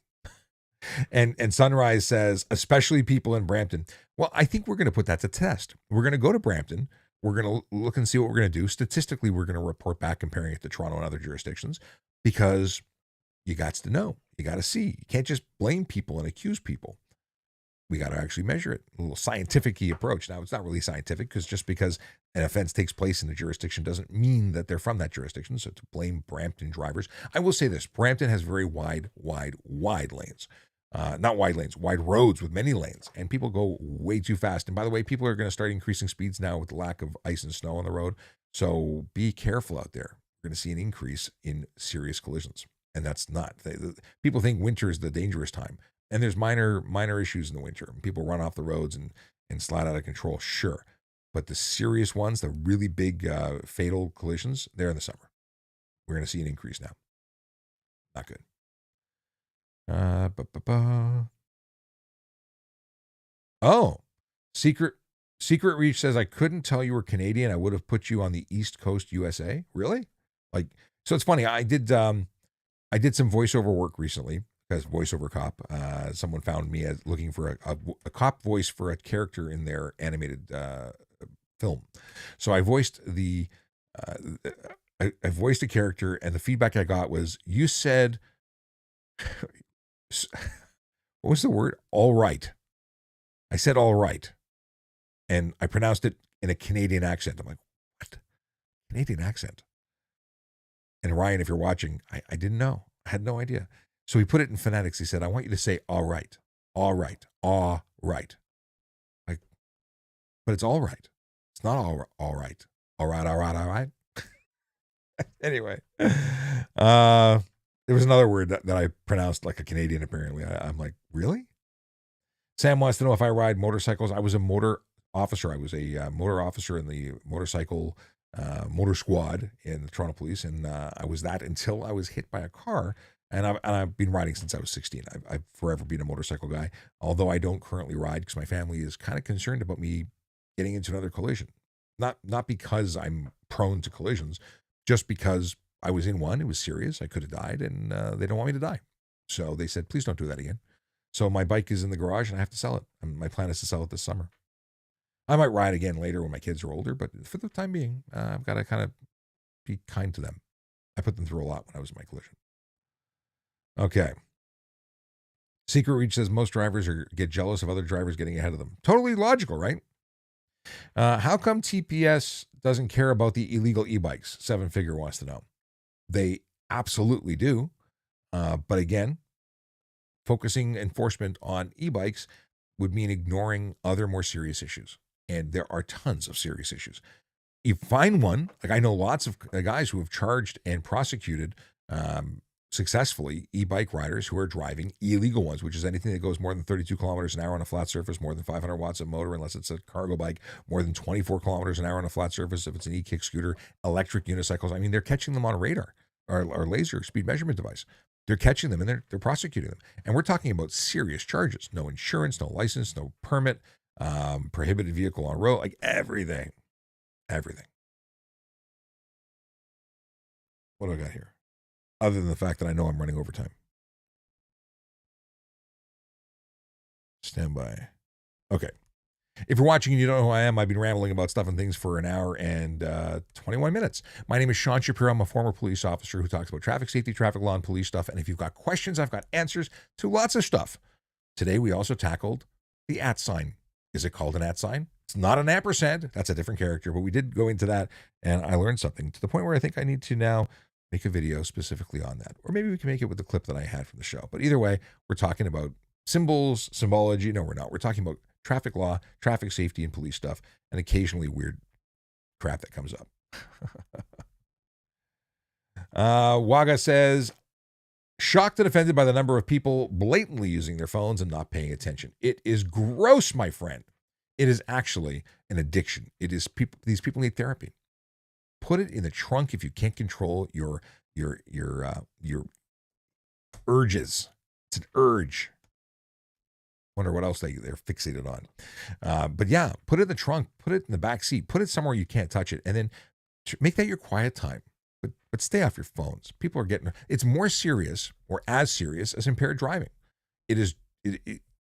And Sunrise says, especially people in Brampton. Well, I think we're going to put that to test. We're going to go to Brampton. We're going to look and see what we're going to do. Statistically, we're going to report back comparing it to Toronto and other jurisdictions because you got to know. You got to see. You can't just blame people and accuse people. We got to actually measure it. A little scientific-y approach. Now, it's not really scientific because just because an offense takes place in a jurisdiction doesn't mean that they're from that jurisdiction. So to blame Brampton drivers, I will say this. Brampton has very wide lanes. Not wide lanes, wide roads with many lanes. And people go way too fast. And by the way, people are going to start increasing speeds now with the lack of ice and snow on the road. So be careful out there. We're going to see an increase in serious collisions. And that's not. People think winter is the dangerous time. And there's minor issues in the winter. People run off the roads and slide out of control, sure. But the serious ones, the really big fatal collisions, they're in the summer. We're going to see an increase now. Not good. Oh, Secret Reach says, I couldn't tell you were Canadian. I would have put you on the East Coast USA. Really? Like, so it's funny. I did some voiceover work recently. As voiceover cop, someone found me as looking for a cop voice for a character in their animated film. So I voiced I voiced a character, and the feedback I got was, you said, what was the word? All right. I said all right, and I pronounced it in a Canadian accent. I'm like, what? Canadian accent? And Ryan, if you're watching, I didn't know. I had no idea. So he put it in phonetics. He said, I want you to say all right, all right, all right. Like, but it's all right. It's not all right. All right, all right. Anyway, there was another word that I pronounced like a Canadian, apparently. I'm like, really? Sam wants to know if I ride motorcycles. I was a motor officer. I was a motor officer in the motorcycle motor squad in the Toronto Police. And I was that until I was hit by a car. And I've been riding since I was 16. I've forever been a motorcycle guy, although I don't currently ride because my family is kind of concerned about me getting into another collision. Not because I'm prone to collisions, just because I was in one. It was serious. I could have died, and they don't want me to die. So they said, please don't do that again. So my bike is in the garage, and I have to sell it. And my plan is to sell it this summer. I might ride again later when my kids are older, but for the time being, I've got to kind of be kind to them. I put them through a lot when I was in my collision. Okay. Secret Reach says most drivers get jealous of other drivers getting ahead of them. Totally logical, right? How come TPS doesn't care about the illegal e-bikes? Seven Figure wants to know. They absolutely do. But again, focusing enforcement on e-bikes would mean ignoring other more serious issues. And there are tons of serious issues. You find one, like I know lots of guys who have charged and prosecuted successfully e-bike riders who are driving illegal ones, which is anything that goes more than 32 kilometers an hour on a flat surface, more than 500 watts of motor, unless it's a cargo bike, more than 24 kilometers an hour on a flat surface if it's an e-kick scooter, electric unicycles. I mean, they're catching them on radar or laser speed measurement device. They're catching them and they're prosecuting them. And we're talking about serious charges. No insurance, no license, no permit, prohibited vehicle on road, like everything. What do I got here? Other than the fact that I know I'm running overtime. Stand by. Okay. If you're watching and you don't know who I am, I've been rambling about stuff and things for an hour and 21 minutes. My name is Sean Shapiro. I'm a former police officer who talks about traffic safety, traffic law, and police stuff. And if you've got questions, I've got answers to lots of stuff. Today, we also tackled the @ sign. Is it called an @ sign? It's not an ampersand. That's a different character, but we did go into that, and I learned something to the point where I think I need to now make a video specifically on that. Or maybe we can make it with the clip that I had from the show. But either way, we're talking about symbols, symbology. No, we're not. We're talking about traffic law, traffic safety, and police stuff, and occasionally weird crap that comes up. Waga says, shocked and offended by the number of people blatantly using their phones and not paying attention. It is gross, my friend. It is actually an addiction. It is people. These people need therapy. Put it in the trunk if you can't control your urges. It's an urge. Wonder what else they're fixated on. But yeah, put it in the trunk. Put it in the back seat. Put it somewhere you can't touch it, and then make that your quiet time. But stay off your phones. People are getting. It's more serious or as serious as impaired driving. It is.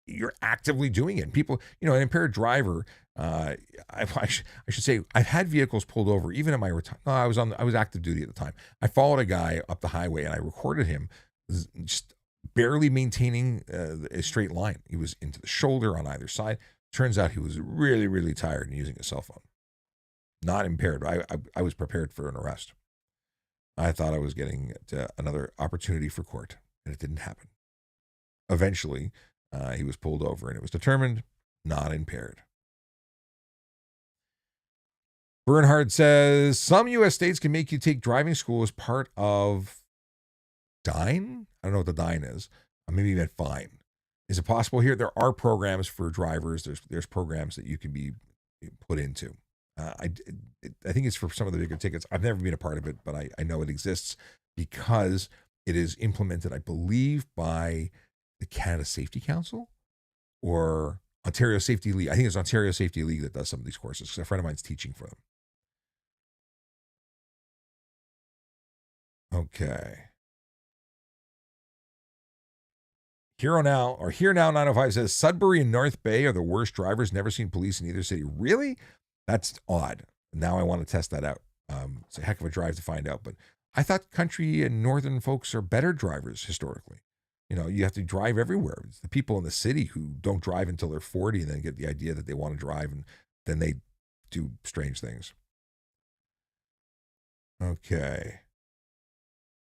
You're actively doing it. People, an impaired driver. I should say I've had vehicles pulled over even in my retirement. No, I was active duty at the time. I followed a guy up the highway and I recorded him just barely maintaining a straight line. He was into the shoulder on either side. Turns out he was really, really tired and using a cell phone. Not impaired. I was prepared for an arrest. I thought I was getting another opportunity for court, and it didn't happen. Eventually, he was pulled over, and it was determined not impaired. Bernhard says, some U.S. states can make you take driving school as part of DINE? I don't know what the DINE is. Maybe you meant fine. Is it possible here? There are programs for drivers. There's programs that you can be put into. I think it's for some of the bigger tickets. I've never been a part of it, but I know it exists because it is implemented, I believe, by the Canada Safety Council or Ontario Safety League. I think it's Ontario Safety League that does some of these courses because a friend of mine's teaching for them. Okay. Here Now 905 says Sudbury and North Bay are the worst drivers. Never seen police in either city. Really? That's odd. Now I want to test that out. It's a heck of a drive to find out. But I thought country and northern folks are better drivers historically. You have to drive everywhere. It's the people in the city who don't drive until they're 40 and then get the idea that they want to drive, and then they do strange things. Okay.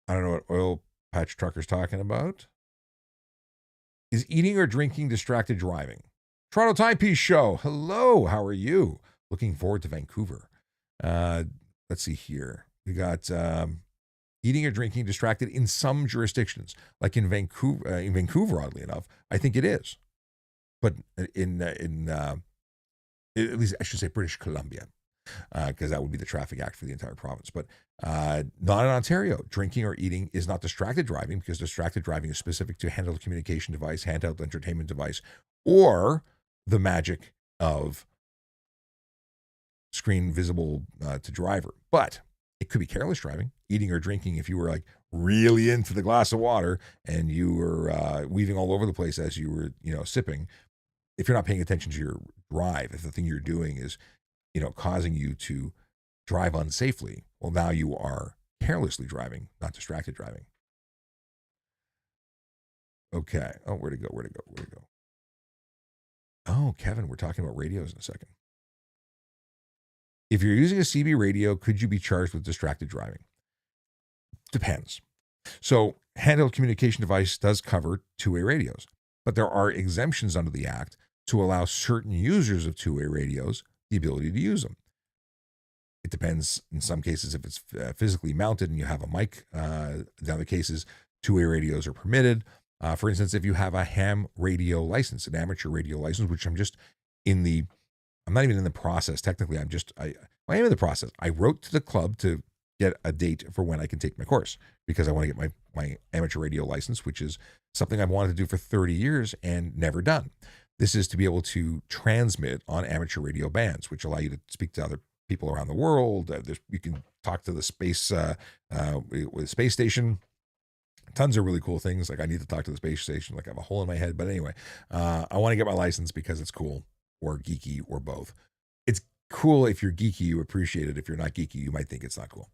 I don't know what Oil Patch Trucker's talking about. Is eating or drinking distracted driving? Toronto Timepiece Show. Hello, how are you? Looking forward to Vancouver. Let's see here. We got eating or drinking distracted in some jurisdictions, like in Vancouver, oddly enough, I think it is. But in at least I should say British Columbia, because that would be the traffic act for the entire province. But not in Ontario. Drinking or eating is not distracted driving because distracted driving is specific to handheld communication device, handheld entertainment device, or the magic of screen visible to driver. But it could be careless driving, eating or drinking. If you were like really into the glass of water and you were weaving all over the place as you were, sipping, if you're not paying attention to your drive, if the thing you're doing is, causing you to drive unsafely, well, now you are carelessly driving, not distracted driving. Okay. Oh, where'd it go? Oh, Kevin, we're talking about radios in a second. If you're using a CB radio, could you be charged with distracted driving? Depends. So handheld communication device does cover two-way radios, but there are exemptions under the Act to allow certain users of two-way radios the ability to use them. It depends in some cases if it's physically mounted and you have a mic. In other cases, two-way radios are permitted. For instance, if you have a ham radio license, an amateur radio license, which I'm not even in the process. Technically, I am in the process. I wrote to the club to get a date for when I can take my course because I want to get my amateur radio license, which is something I've wanted to do for 30 years and never done. This is to be able to transmit on amateur radio bands, which allow you to speak to other people around the world. You can talk to the space with space station. Tons of really cool things. Like I need to talk to the space station. Like I have a hole in my head. But anyway, I want to get my license because it's cool. Or geeky, or both. It's cool if you're geeky, you appreciate it. If you're not geeky, you might think it's not cool.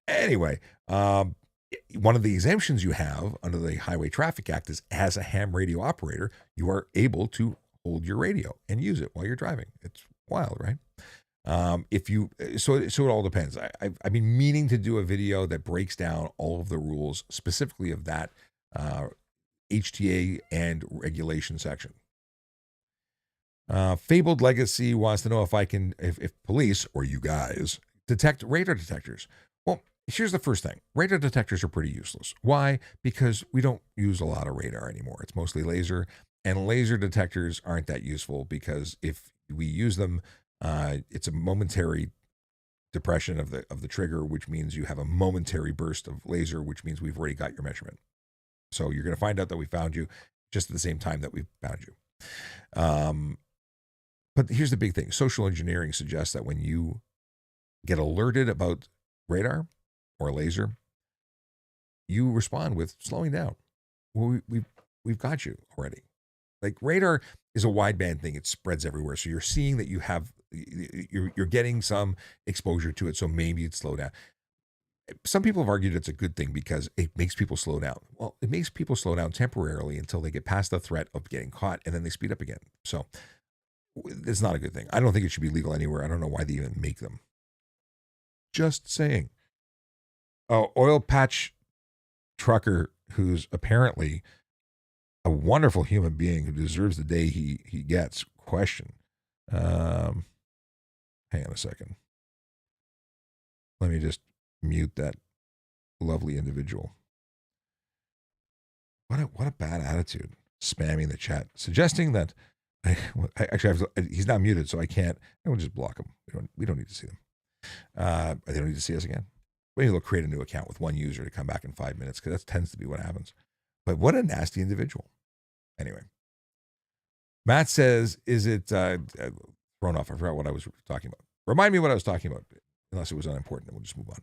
Anyway, one of the exemptions you have under the Highway Traffic Act is as a ham radio operator, you are able to hold your radio and use it while you're driving. It's Wild, right? If you so it all depends. I've been meaning to do a video that breaks down all of the rules specifically of that HTA and regulation section. Fabled Legacy wants to know if police or you guys detect radar detectors. Well, here's the first thing. Radar detectors are pretty useless. Why? Because we don't use a lot of radar anymore. It's mostly laser, and laser detectors aren't that useful because if we use them, it's a momentary depression of the trigger, which means you have a momentary burst of laser, which means we've already got your measurement. So you're going to find out that we found you just at the same time that we found you. But here's the big thing. Social engineering suggests that when you get alerted about radar or laser, you respond with slowing down. Well, we've got you already. Like radar is a wideband thing. It spreads everywhere. So you're seeing that you're getting some exposure to it. So maybe it's slow down. Some people have argued it's a good thing because it makes people slow down. Well, it makes people slow down temporarily until they get past the threat of getting caught, and then they speed up again. So it's not a good thing. I don't think it should be legal anywhere. I don't know why they even make them. Just saying. Oh, oil patch trucker who's apparently a wonderful human being who deserves the day he gets. Question. Hang on a second. Let me just mute that lovely individual. What a bad attitude. Spamming the chat, suggesting that he's not muted, so I can't. I will just block him. We don't need to see them. They don't need to see us again. Maybe they'll create a new account with one user to come back in 5 minutes because that tends to be what happens. But what a nasty individual. Anyway, Matt says, "Is it thrown off?" I forgot what I was talking about. Remind me what I was talking about, unless it was unimportant. We'll just move on.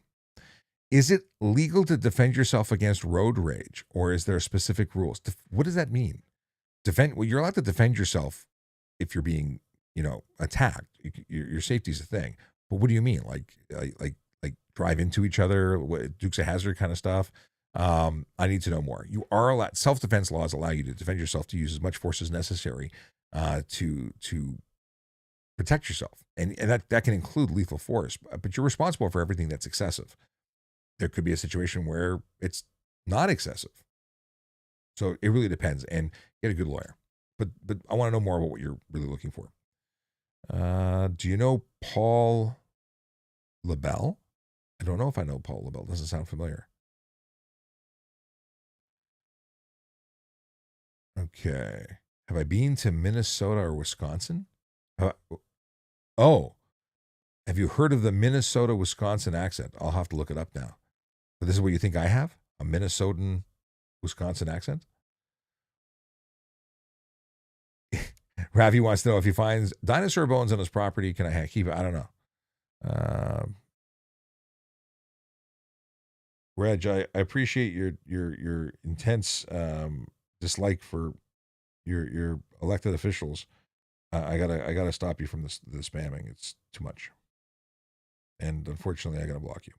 Is it legal to defend yourself against road rage, or is there specific rules? What does that mean? Well, you're allowed to defend yourself if you're being, attacked. Your safety is a thing. But what do you mean? Like drive into each other, Dukes of Hazzard kind of stuff? I need to know more. You are allowed. Self-defense laws allow you to defend yourself, to use as much force as necessary to protect yourself, and that can include lethal force. But you're responsible for everything that's excessive. There could be a situation where it's not excessive. So it really depends, and get a good lawyer. But I want to know more about what you're really looking for. Do you know Paul LaBelle? I don't know if I know Paul LaBelle. Doesn't sound familiar. Okay. Have I been to Minnesota or Wisconsin? Oh, have you heard of the Minnesota Wisconsin accent? I'll have to look it up now. But this is what you think I have? A Minnesotan Wisconsin accent? Ravi wants to know if he finds dinosaur bones on his property, can I keep it? I don't know. Reg, I appreciate your intense dislike for your elected officials. I gotta stop you from the spamming. It's too much, and unfortunately, I gotta block you.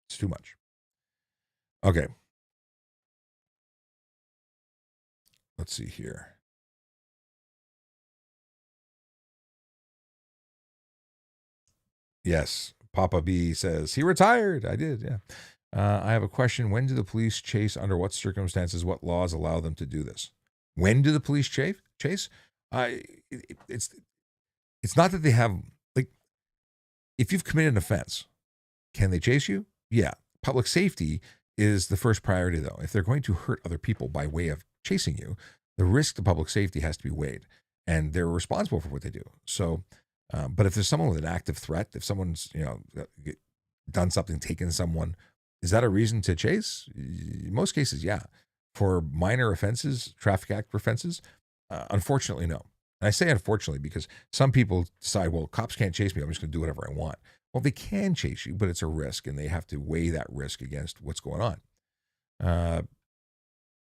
It's too much. Okay. Let's see here. Yes, Papa B says he retired. I did, yeah. I have a question. When do the police chase? Under what circumstances? What laws allow them to do this? When do the police chase? It's not that they have, like, if you've committed an offense, can they chase you? Yeah. Public safety is the first priority, though. If they're going to hurt other people by way of chasing you, the risk to public safety has to be weighed, and they're responsible for what they do. So, but if there's someone with an active threat, if someone's done something, taken someone, is that a reason to chase? In most cases, yeah. For minor offenses, traffic act offenses, unfortunately, no. And I say unfortunately because some people decide, well, cops can't chase me. I'm just going to do whatever I want. Well, they can chase you, but it's a risk, and they have to weigh that risk against what's going on.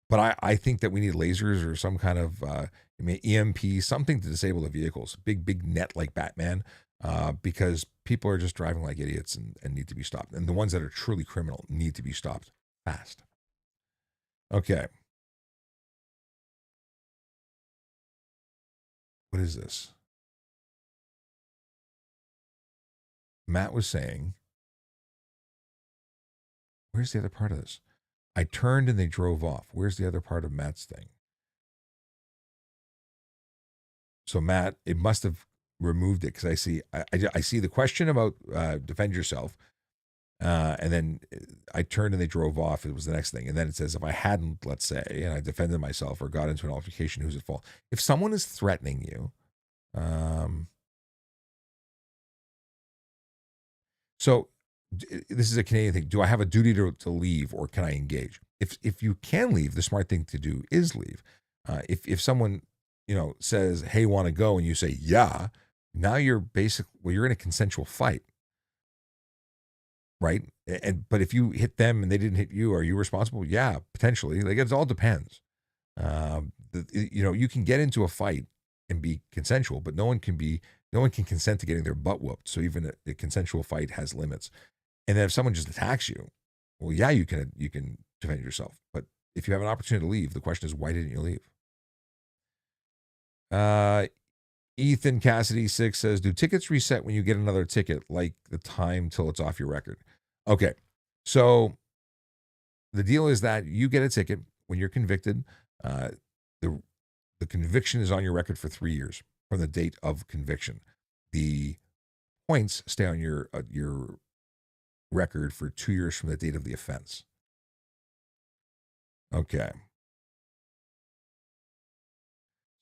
But I think that we need lasers or some kind of EMP, something to disable the vehicles. Big net like Batman, because people are just driving like idiots and need to be stopped. And the ones that are truly criminal need to be stopped fast. Okay. What is this? Matt was saying, where's the other part of this? I turned and they drove off. Where's the other part of Matt's thing? So Matt, it must have removed it because I see the question about defend yourself, and then I turned and they drove off. It was the next thing, and then it says if I hadn't, let's say, and I defended myself or got into an altercation, who's at fault? If someone is threatening you, so this is a Canadian thing. Do I have a duty to leave, or can I engage? If you can leave, the smart thing to do is leave. If someone says, "Hey, want to go?" and you say, "Yeah," now you're you're in a consensual fight, right? But if you hit them and they didn't hit you, are you responsible? Yeah, potentially. Like it all depends. You can get into a fight and be consensual, but no one can consent to getting their butt whooped. So even a consensual fight has limits. And then if someone just attacks you, well, yeah, you can defend yourself. But if you have an opportunity to leave, the question is, why didn't you leave? Ethan Cassidy 6 says, do tickets reset when you get another ticket, like the time till it's off your record? Okay. So the deal is that you get a ticket when you're convicted. The conviction is on your record for 3 years from the date of conviction. The points stay on your record for 2 years from the date of the offense. Okay.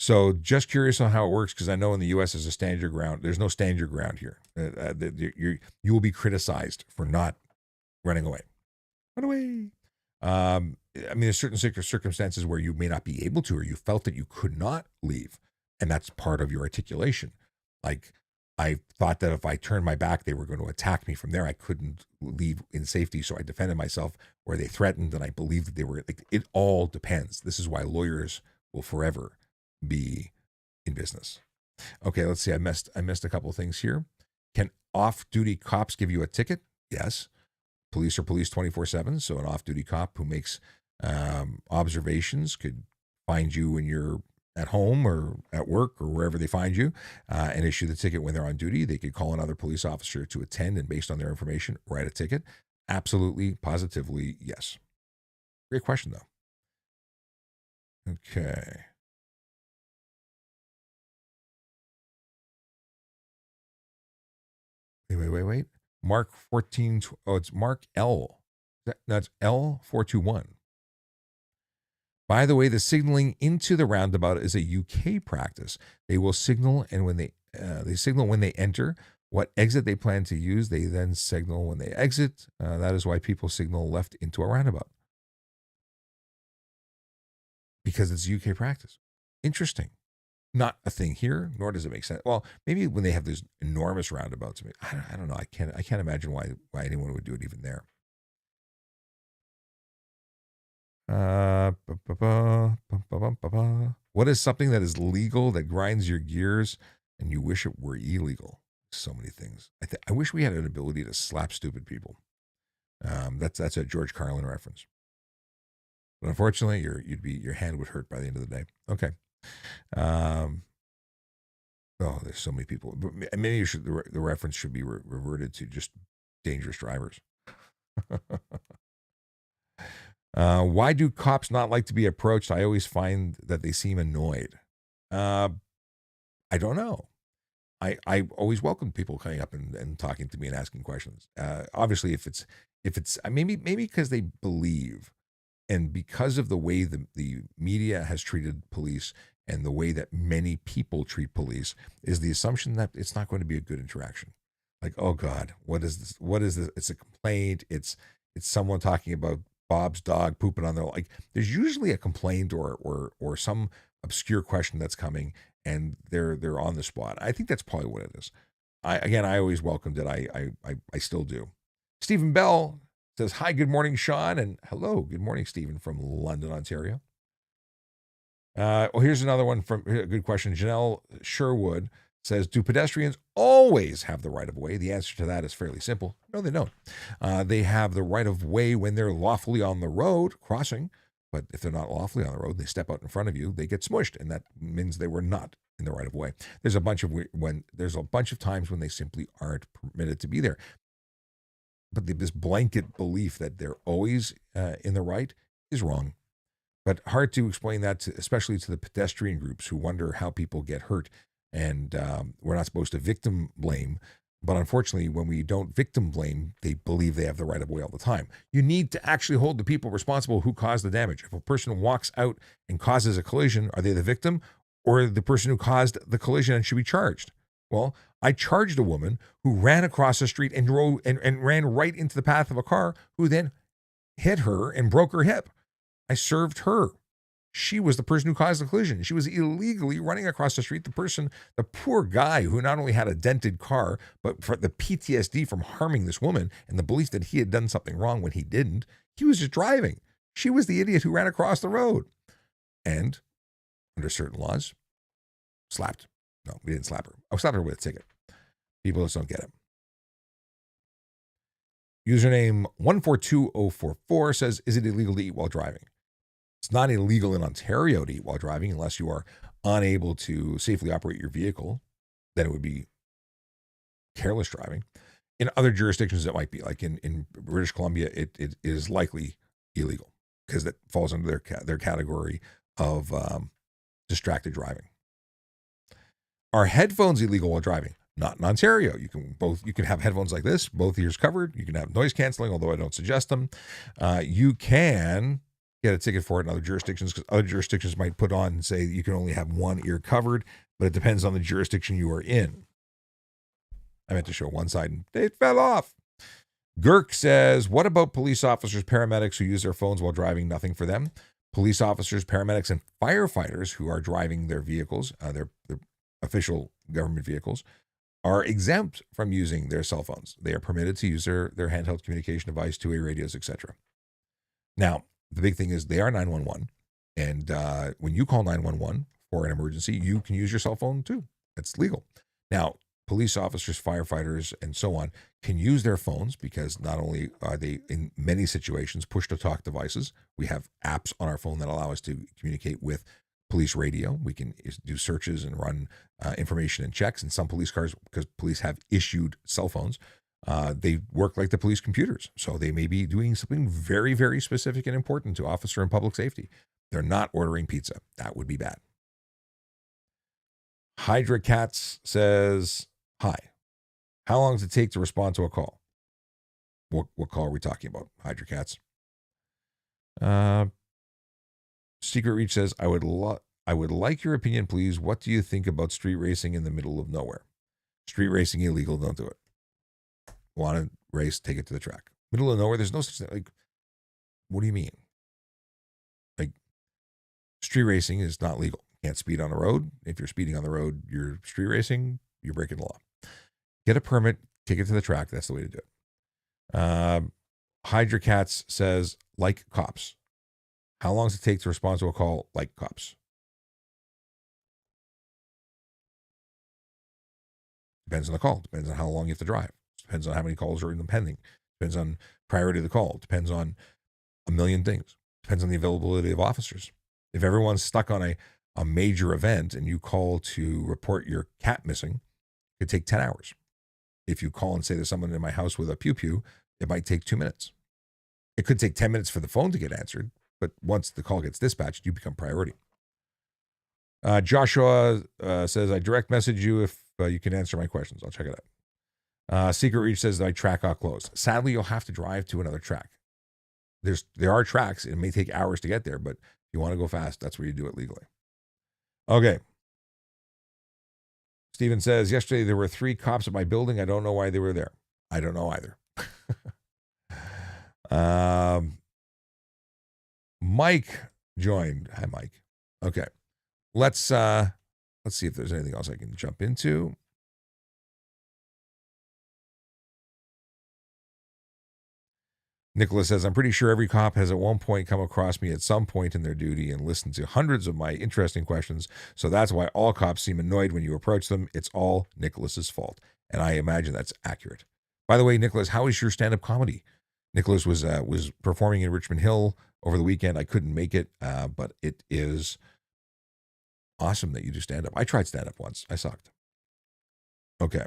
So just curious on how it works, because I know in the U.S. there's a stand your ground. There's no stand your ground here. You will be criticized for not running away. Run away. I mean, there's certain circumstances where you may not be able to, or you felt that you could not leave, and that's part of your articulation. Like, I thought that if I turned my back, they were going to attack me from there. I couldn't leave in safety, so I defended myself, or they threatened, and I believed that they were. Like, it all depends. This is why lawyers will forever be in business. Okay, let's see. I missed a couple of things here. Can off-duty cops give you a ticket? Yes. Police are police 24/7. So an off-duty cop who makes observations could find you when you're at home or at work or wherever they find you, and issue the ticket when they're on duty. They could call another police officer to attend, and based on their information, write a ticket. Absolutely, positively, yes. Great question, though. Okay. Wait. Mark 14. Oh, it's Mark L. That's L421. By the way, the signaling into the roundabout is a UK practice. They will signal, and when they signal when they enter what exit they plan to use. They then signal when they exit. That is why people signal left into a roundabout, because it's UK practice. Interesting. Not a thing here, nor does it make sense. Well, maybe when they have these enormous roundabouts, I don't know. I can't imagine why anyone would do it even there. What is something that is legal that grinds your gears and you wish it were illegal? So many things. I wish we had an ability to slap stupid people. That's a George Carlin reference. But unfortunately, your hand would hurt by the end of the day. Okay. There's so many people. But maybe the reference should be reverted to just dangerous drivers. Why do cops not like to be approached? I always find that they seem annoyed. I don't know. I always welcome people coming up and talking to me and asking questions. Obviously, if it's maybe because they believe, and because of the way the media has treated police and the way that many people treat police, is the assumption that it's not going to be a good interaction. Like, oh God, what is this? What is this? It's a complaint. It's someone talking about Bob's dog pooping on their, like, there's usually a complaint or some obscure question that's coming, and they're on the spot. I think that's probably what it is. I always welcomed it. I still do. Stephen Bell says, hi, good morning, Sean, and hello, good morning, Stephen from London, Ontario. Here's another one from a good question. Janelle Sherwood says, do pedestrians always have the right of way? The answer to that is fairly simple. No, they don't. They have the right of way when they're lawfully on the road crossing, but if they're not lawfully on the road, they step out in front of you, they get smushed, and that means they were not in the right of way. There's a bunch of times when they simply aren't permitted to be there. But this blanket belief that they're always in the right is wrong. But hard to explain that, especially to the pedestrian groups who wonder how people get hurt. And we're not supposed to victim blame. But unfortunately, when we don't victim blame, they believe they have the right of way all the time. You need to actually hold the people responsible who caused the damage. If a person walks out and causes a collision, are they the victim or the person who caused the collision and should be charged? Well, I charged a woman who ran across the street and drove and ran right into the path of a car who then hit her and broke her hip. I served her. She was the person who caused the collision. She was illegally running across the street. The poor guy who not only had a dented car, but for the PTSD from harming this woman and the belief that he had done something wrong when he didn't, he was just driving. She was the idiot who ran across the road. And under certain laws, slapped. No, we didn't slap her. I slapped her with a ticket. People just don't get it. Username 142044 says, is it illegal to eat while driving? It's not illegal in Ontario to eat while driving unless you are unable to safely operate your vehicle. Then it would be careless driving. In other jurisdictions, it might be. Like in British Columbia, it is likely illegal because that falls under their category of distracted driving. Are headphones illegal while driving? Not in Ontario. You can have headphones like this, both ears covered. You can have noise canceling, although I don't suggest them. You can get a ticket for it in other jurisdictions because other jurisdictions might put on and say you can only have one ear covered, but it depends on the jurisdiction you are in. I meant to show one side and it fell off. Girk says, what about police officers, paramedics who use their phones while driving? Nothing for them. Police officers, paramedics, and firefighters who are driving their vehicles, their official government vehicles, are exempt from using their cell phones. They are permitted to use their handheld communication device, two-way radios, etc. Now, the big thing is they are 911. And when you call 911 for an emergency, you can use your cell phone too. That's legal. Now, police officers, firefighters, and so on can use their phones because not only are they, in many situations, push-to-talk devices. We have apps on our phone that allow us to communicate with police radio. We can do searches and run information and checks. In some police cars, because police have issued cell phones, they work like the police computers. So they may be doing something very, very specific and important to officer and public safety. They're not ordering pizza. That would be bad. Hydra Cats says, hi. How long does it take to respond to a call? What call are we talking about, Hydra Cats? Secret Reach says, I would like your opinion, please. What do you think about street racing in the middle of nowhere? Street racing illegal, don't do it. Want to race, take it to the track. Middle of nowhere, there's no such thing. Like, what do you mean? Like, street racing is not legal. You can't speed on the road. If you're speeding on the road, you're street racing, you're breaking the law. Get a permit, take it to the track. That's the way to do it. Hydra Cats says, like cops. How long does it take to respond to a call like cops? Depends on the call. Depends on how long you have to drive. Depends on how many calls are in the pending. Depends on priority of the call. Depends on a million things. Depends on the availability of officers. If everyone's stuck on a major event and you call to report your cat missing, it could take 10 hours. If you call and say there's someone in my house with a pew-pew, it might take 2 minutes. It could take 10 minutes for the phone to get answered, but once the call gets dispatched, you become priority. Joshua says, I direct message you if you can answer my questions. I'll check it out. Secret Reach says that I track got closed. Sadly, you'll have to drive to another track. There are tracks. It may take hours to get there, but if you want to go fast, that's where you do it legally. Okay. Steven says, yesterday there were 3 cops at my building. I don't know why they were there. I don't know either. Mike joined. Hi, Mike. Okay. Let's see if there's anything else I can jump into. Nicholas says, I'm pretty sure every cop has at one point come across me at some point in their duty and listened to hundreds of my interesting questions. So that's why all cops seem annoyed when you approach them. It's all Nicholas's fault. And I imagine that's accurate. By the way, Nicholas, how is your stand-up comedy? Nicholas was performing in Richmond Hill over the weekend. I couldn't make it, but it is Awesome that you do stand up. I tried stand up once. I sucked. Okay.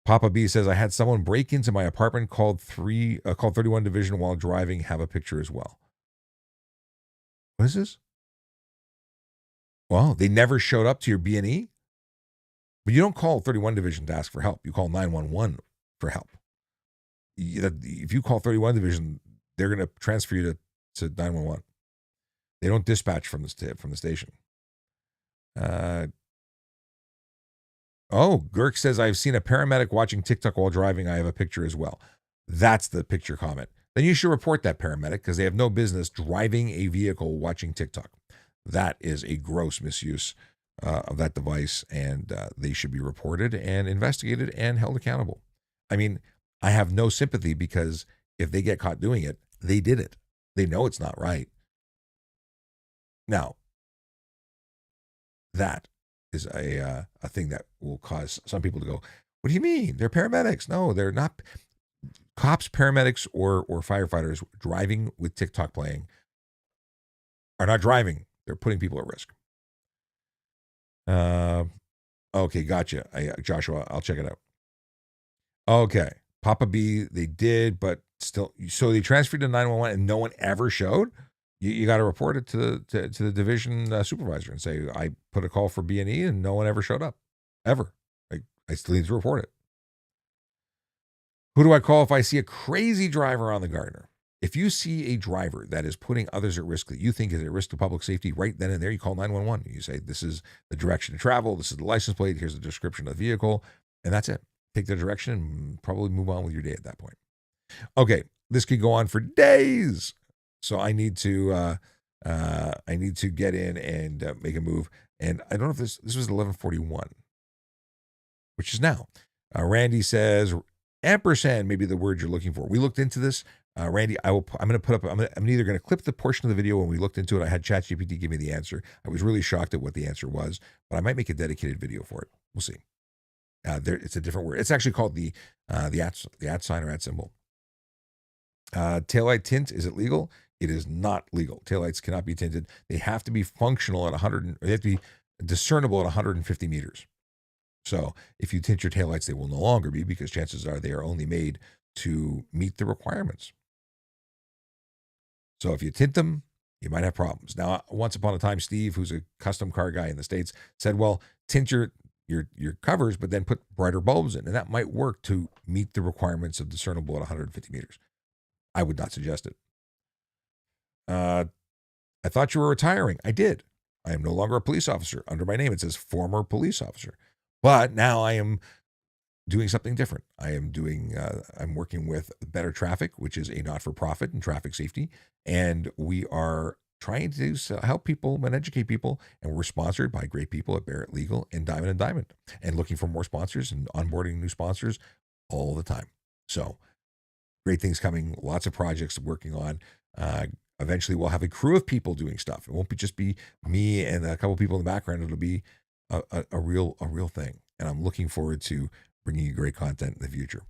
Papa B says I had someone break into my apartment called 31 Division while driving. Have a picture as well. What is this? Well, they never showed up to your B&E? But you don't call 31 Division to ask for help. You call 911 for help. If you call 31 Division, they're going to transfer you to 911. They don't dispatch from the station. Girk says, I've seen a paramedic watching TikTok while driving. I have a picture as well. That's the picture comment. Then you should report that paramedic because they have no business driving a vehicle watching TikTok. That is a gross misuse of that device, and they should be reported and investigated and held accountable. I mean, I have no sympathy because if they get caught doing it, they did it. They know it's not right. Now, that is a thing that will cause some people to go, what do you mean? They're paramedics. No, they're not. Cops, paramedics, or firefighters driving with TikTok playing are not driving. They're putting people at risk. Okay, gotcha. Joshua, I'll check it out. Okay. Papa B, they did, but still, so they transferred to 911 and no one ever showed? You got to report it to the division supervisor and say, I put a call for B&E and no one ever showed up. Ever. I still need to report it. Who do I call if I see a crazy driver on the Gardner? If you see a driver that is putting others at risk that you think is at risk to public safety, right then and there, you call 911. You say, this is the direction to travel. This is the license plate. Here's the description of the vehicle. And that's it. Take the direction and probably move on with your day at that point. Okay, this could go on for days. So I need to get in and make a move. And I don't know if this was 11:41, which is now. Randy says, ampersand may be the word you're looking for. We looked into this. Randy, I'm either going to clip the portion of the video when we looked into it. I had ChatGPT give me the answer. I was really shocked at what the answer was, but I might make a dedicated video for it. We'll see. It's a different word. It's actually called the at sign or at symbol. Taillight tint, is it legal? It is not legal. Taillights cannot be tinted. They have to be functional at 100, or they have to be discernible at 150 meters. So if you tint your taillights, they will no longer be, because chances are they are only made to meet the requirements. So if you tint them, you might have problems. Now, once upon a time, Steve, who's a custom car guy in the States, said, well, tint your covers, but then put brighter bulbs in, and that might work to meet the requirements of discernible at 150 meters. I would not suggest it. I thought you were retiring. I did. I am no longer a police officer. Under my name, it says former police officer. But now I am doing something different. I'm working with Better Traffic, which is a not-for-profit in traffic safety. And we are trying to help people and educate people. And we're sponsored by great people at Barrett Legal and Diamond, and looking for more sponsors and onboarding new sponsors all the time. So great things coming, lots of projects working on. Eventually we'll have a crew of people doing stuff. It won't just be me and a couple people in the background. It'll be a real thing. And I'm looking forward to bringing you great content in the future,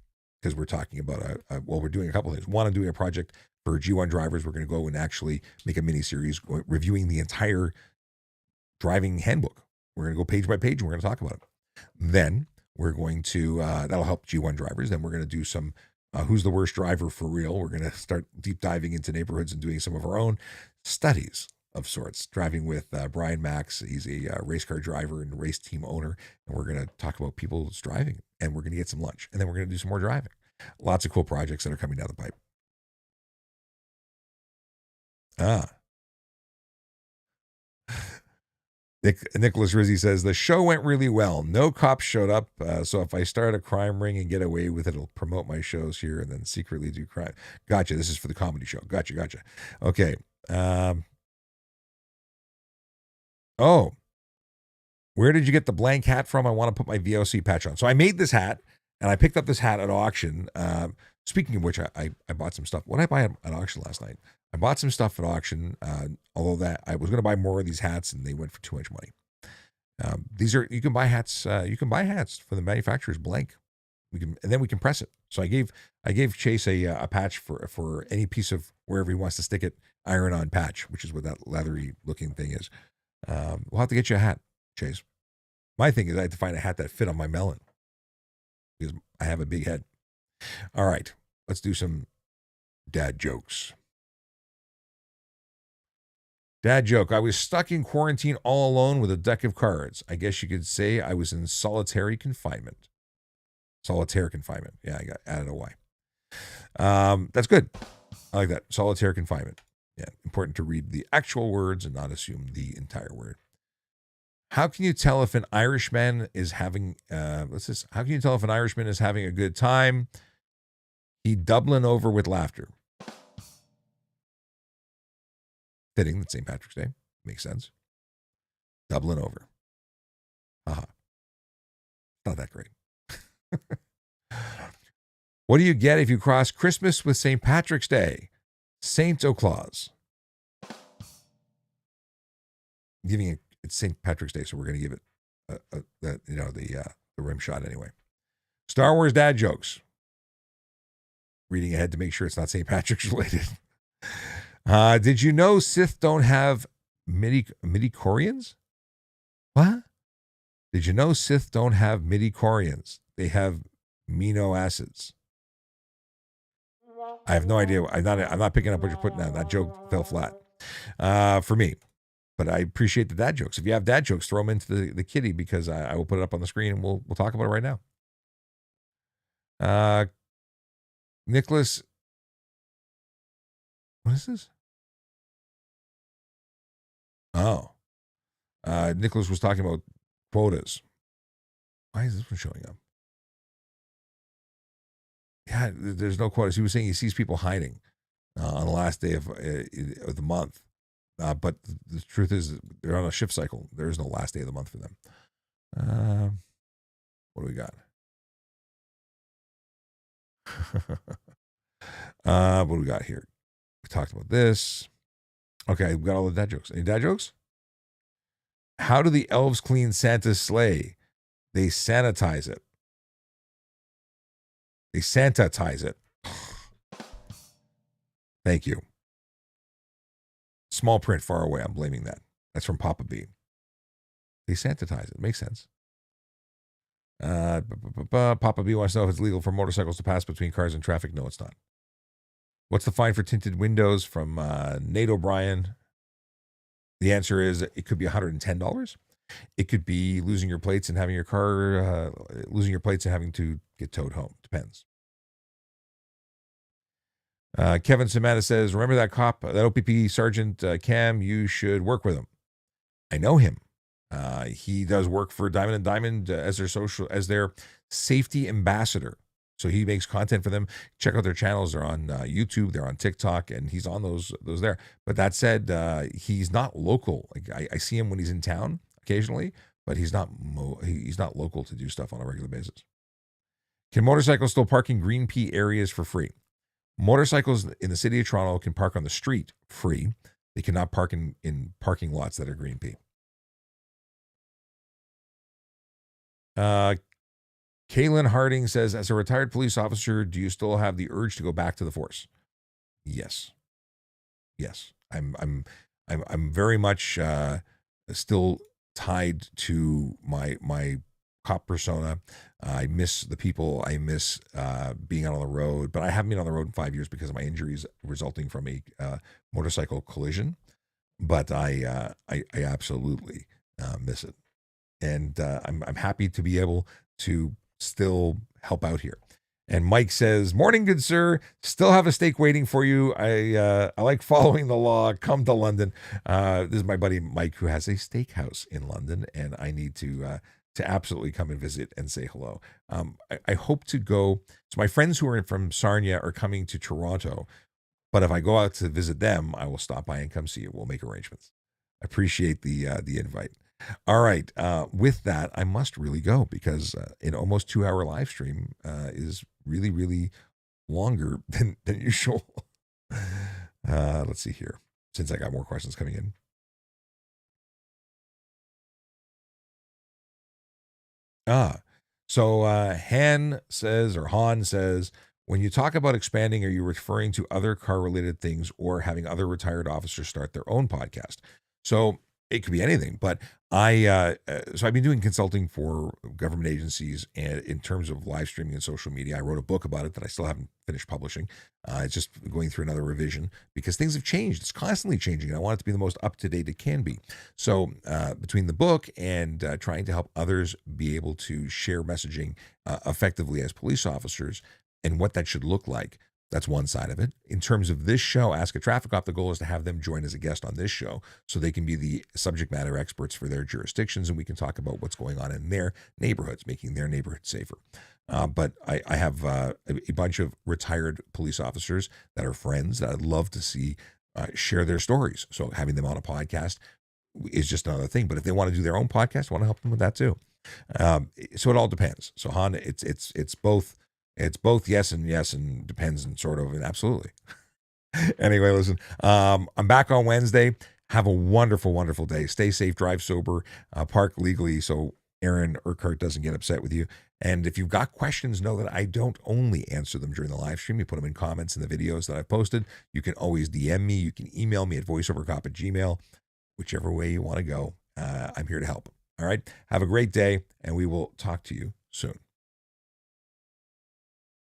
because we're talking about we're doing a couple of things. One, I'm doing a project for G1 drivers. We're going to go and actually make a mini series reviewing the entire driving handbook. We're going to go page by page and we're going to talk about it. Then we're going to, that'll help G1 drivers. Then we're going to do some who's the worst driver for real. We're going to start deep diving into neighborhoods and doing some of our own studies of sorts, driving with Brian Max. He's a race car driver and race team owner. And we're going to talk about people's driving, and we're going to get some lunch, and then we're going to do some more driving. Lots of cool projects that are coming down the pipe. Nicholas Rizzi says, the show went really well. No cops showed up. So if I start a crime ring and get away with it, it'll promote my shows here and then secretly do crime. Gotcha. This is for the comedy show. Gotcha. Okay. Where did you get the blank hat from? I want to put my VOC patch on. So I made this hat, and I picked up this hat at auction. Speaking of which, I bought some stuff. What did I buy at auction last night? I bought some stuff at auction, although that I was going to buy more of these hats, and they went for too much money. You can buy hats. You can buy hats for the manufacturers blank. And then we can press it. So I gave Chase a patch for any piece of wherever he wants to stick it, iron-on patch, which is what that leathery looking thing is. We'll have to get you a hat, Chase. My thing is I had to find a hat that fit on my melon because I have a big head. All right, let's do some dad jokes. Dad joke. I was stuck in quarantine all alone with a deck of cards. I guess you could say I was in solitary confinement. Solitaire confinement. Yeah, I got added a Y. That's good. I like that. Solitaire confinement. Yeah, important to read the actual words and not assume the entire word. How can you tell if an Irishman is having what's this? How can you tell if an Irishman is having a good time? He doubling over with laughter. Fitting that St. Patrick's Day. Makes sense. Doubling over. Haha. Not that great. What do you get if you cross Christmas with St. Patrick's Day? Saint O'Claus. Giving it, it's St. Patrick's Day, so we're going to give it the rim shot anyway. Star Wars dad jokes. Reading ahead to make sure it's not St. Patrick's related. Did you know Sith don't have midi-chlorians? What? Did you know Sith don't have midi-chlorians? They have amino acids. I have no idea. I'm not picking up what you're putting down. That joke fell flat for me. But I appreciate the dad jokes. If you have dad jokes, throw them into the kitty because I will put it up on the screen and we'll talk about it right now. Nicholas, what is this? Oh, Nicholas was talking about quotas. Why is this one showing up? Yeah, there's no quotas. He was saying he sees people hiding on the last day of the month. But the truth is, they're on a shift cycle. There is no last day of the month for them. What do we got? What do we got here? We talked about this. Okay, we got all the dad jokes. Any dad jokes? How do the elves clean Santa's sleigh? They sanitize it. They sanitize it. Thank you. Small print far away. I'm blaming that. That's from Papa B. They sanitize it. Makes sense. Papa B wants to know if it's legal for motorcycles to pass between cars in traffic. No, it's not. What's the fine for tinted windows from Nate O'Brien? The answer is it could be $110. It could be losing your plates and having your car, losing your plates and having to get towed home. Depends. Kevin Samantha says, remember that cop, that OPP Sergeant Cam, you should work with him. I know him. He does work for Diamond and Diamond as their safety ambassador. So he makes content for them. Check out their channels. They're on YouTube. They're on TikTok, and he's on those there. But that said, he's not local. Like I see him when he's in town occasionally, but he's not local to do stuff on a regular basis. Can motorcycles still park in Green P areas for free? Motorcycles in the city of Toronto can park on the street free. They cannot park in parking lots that are Green P. Kaylin Harding says, as a retired police officer, do you still have the urge to go back to the force? Yes. I'm very much still tied to my cop persona. I miss the people. I miss being out on the road, but I haven't been on the road in 5 years because of my injuries resulting from a motorcycle collision. But I absolutely miss it, and I'm happy to be able to still help out here. And Mike says, morning, good sir. Still have a steak waiting for you. I like following the law. Come to London. This is my buddy Mike, who has a steakhouse in London, and I need to absolutely come and visit and say hello. I hope to go. So my friends who are from Sarnia are coming to Toronto, but if I go out to visit them, I will stop by and come see you. We'll make arrangements. I appreciate the invite. All right. With that, I must really go because an almost 2-hour live stream is really, really longer than usual. Let's see here, since I got more questions coming in. So Han says, when you talk about expanding, are you referring to other car-related things or having other retired officers start their own podcast? So It could be anything, but so I've been doing consulting for government agencies, and in terms of live streaming and social media, I wrote a book about it that I still haven't finished publishing. It's just going through another revision because things have changed. It's constantly changing, and I want it to be the most up to date it can be. So between the book and trying to help others be able to share messaging effectively as police officers and what that should look like. That's one side of it. In terms of this show, Ask a Traffic Cop, the goal is to have them join as a guest on this show so they can be the subject matter experts for their jurisdictions, and we can talk about what's going on in their neighborhoods, making their neighborhood safer. But I have a bunch of retired police officers that are friends that I'd love to see share their stories. So having them on a podcast is just another thing. But if they want to do their own podcast, I want to help them with that too. So it all depends. So Han, it's both. It's both yes and depends and sort of and absolutely. Anyway, listen, I'm back on Wednesday. Have a wonderful, wonderful day. Stay safe, drive sober, park legally so Aaron Urquhart doesn't get upset with you. And if you've got questions, know that I don't only answer them during the live stream. You put them in comments in the videos that I've posted. You can always DM me. You can email me at voiceovercop@gmail. Whichever way you want to go, I'm here to help. All right? Have a great day, and we will talk to you soon.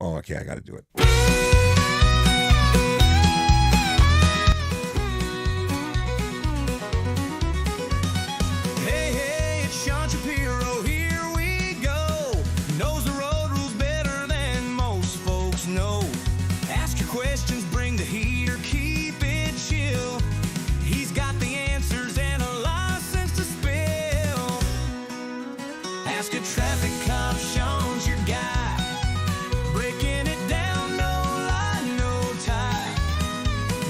Oh, okay, I got to do it. Hey, it's Sean Shapiro, here we go. Knows the road rules better than most folks know. Ask your questions, bring the heat or keep it chill. He's got the answers and a license to spill. Ask a traffic cop, Sean's your guy. Breaking it down, no lie, no tie.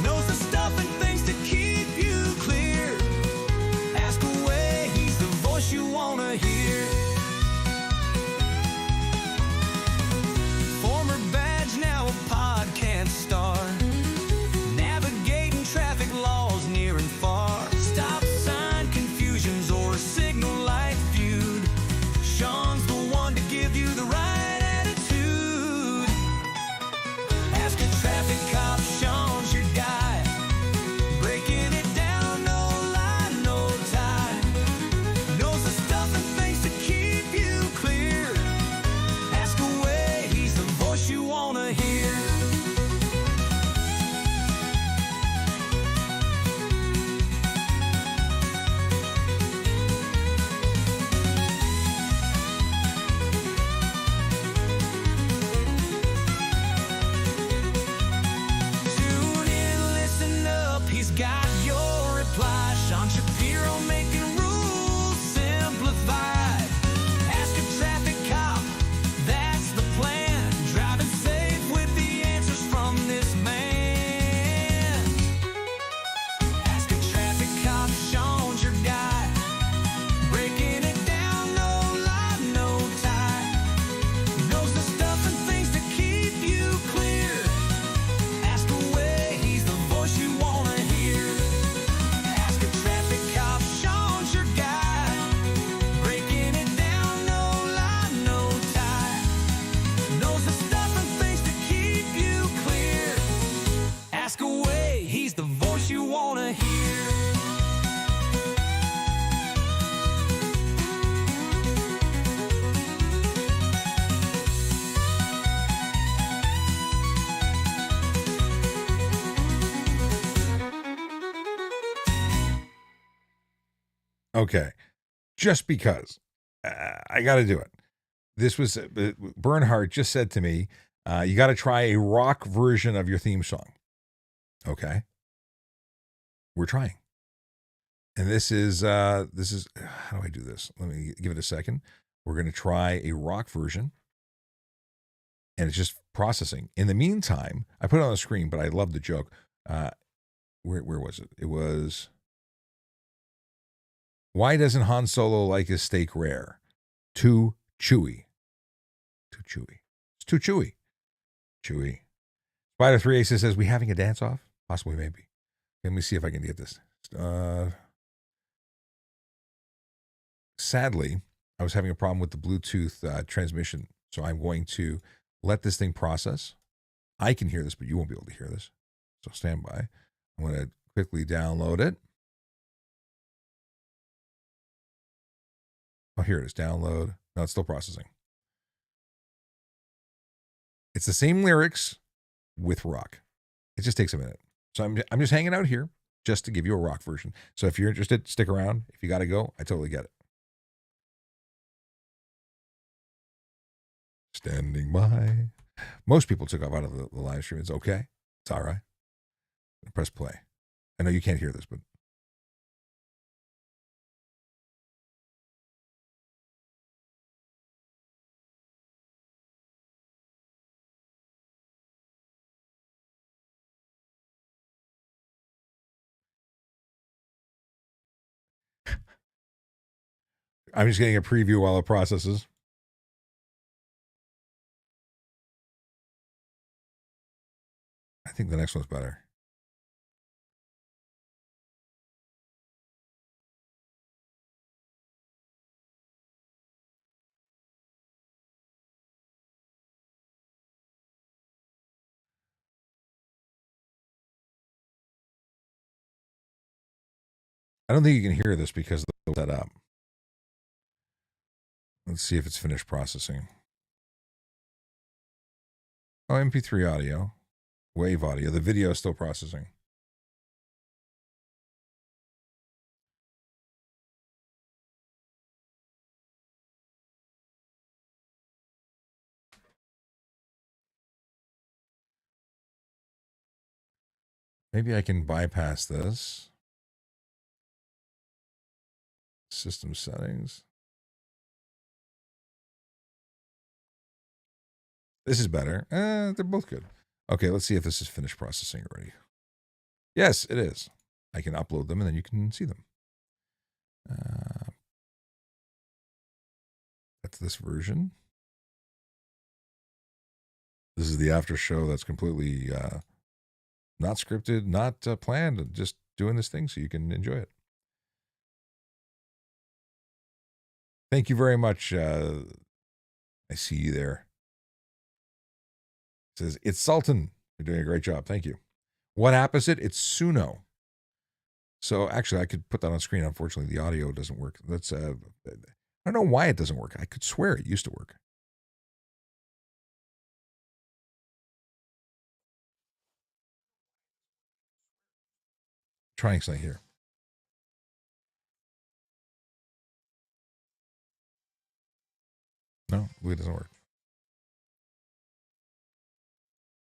Knows the stuff and things to keep you clear. Ask away, he's the voice you wanna hear. Former badge, now a podcast star. Navigating traffic laws near and far. Stop sign confusions or signal light feud. Sean's the one to give you the right attitude. Ask a traffic cop, Sean's your guy. Breaking it down, no lie, no tie. Knows the stuff and things to keep you clear. Ask away, he's the voice you wanna hear. Tune in, listen up, he's got your reply. Sean Shapiro making rules simplified. Ask a traffic cop, that's the plan. Driving safe with the answers from this man. Ask a traffic cop, Sean's your guy. Breaking it down, no lie, no tie. Knows the stuff and things to keep you clear. Ask away, he's the voice you wanna hear. Ask a traffic cop, Sean's your guy. Breaking it down, no lie, no tie. Knows the stuff and things to keep you clear. Ask away, he's the voice you wanna hear. Okay, just because I got to do it. This was Bernhardt just said to me, you got to try a rock version of your theme song. Okay, we're trying, and this is how do I do this? Let me give it a second. We're going to try a rock version, and it's just processing. In the meantime, I put it on the screen, but I love the joke. Where was it? It was. Why doesn't Han Solo like his steak rare? Too chewy. Too chewy. It's too chewy. Chewy. Spider 3 Aces says, we having a dance off? Possibly, maybe. Let me see if I can get this. Sadly, I was having a problem with the Bluetooth transmission, so I'm going to let this thing process. I can hear this, but you won't be able to hear this. So stand by. I'm going to quickly download it. Oh, here it is. Download. No, it's still processing. It's the same lyrics with rock. It just takes a minute. So I'm just hanging out here just to give you a rock version. So if you're interested, stick around. If you got to go, I totally get it. Standing by. Most people took off out of the live stream. It's okay. It's all right. Press play. I know you can't hear this, but. I'm just getting a preview while it processes. I think the next one's better. I don't think you can hear this because of the setup. Let's see if it's finished processing. Oh, MP3 audio, wave audio. The video is still processing. Maybe I can bypass this. System settings. This is better. They're both good. Okay, let's see if this is finished processing already. Yes, it is. I can upload them and then you can see them. That's this version. This is the after show that's completely not scripted, not planned, just doing this thing so you can enjoy it. Thank you very much. I see you there. It says, it's Sultan. You're doing a great job. Thank you. What app is it? It's Suno. So actually, I could put that on screen. Unfortunately, the audio doesn't work. That's I don't know why it doesn't work. I could swear it used to work. Trying something here. No, it doesn't work.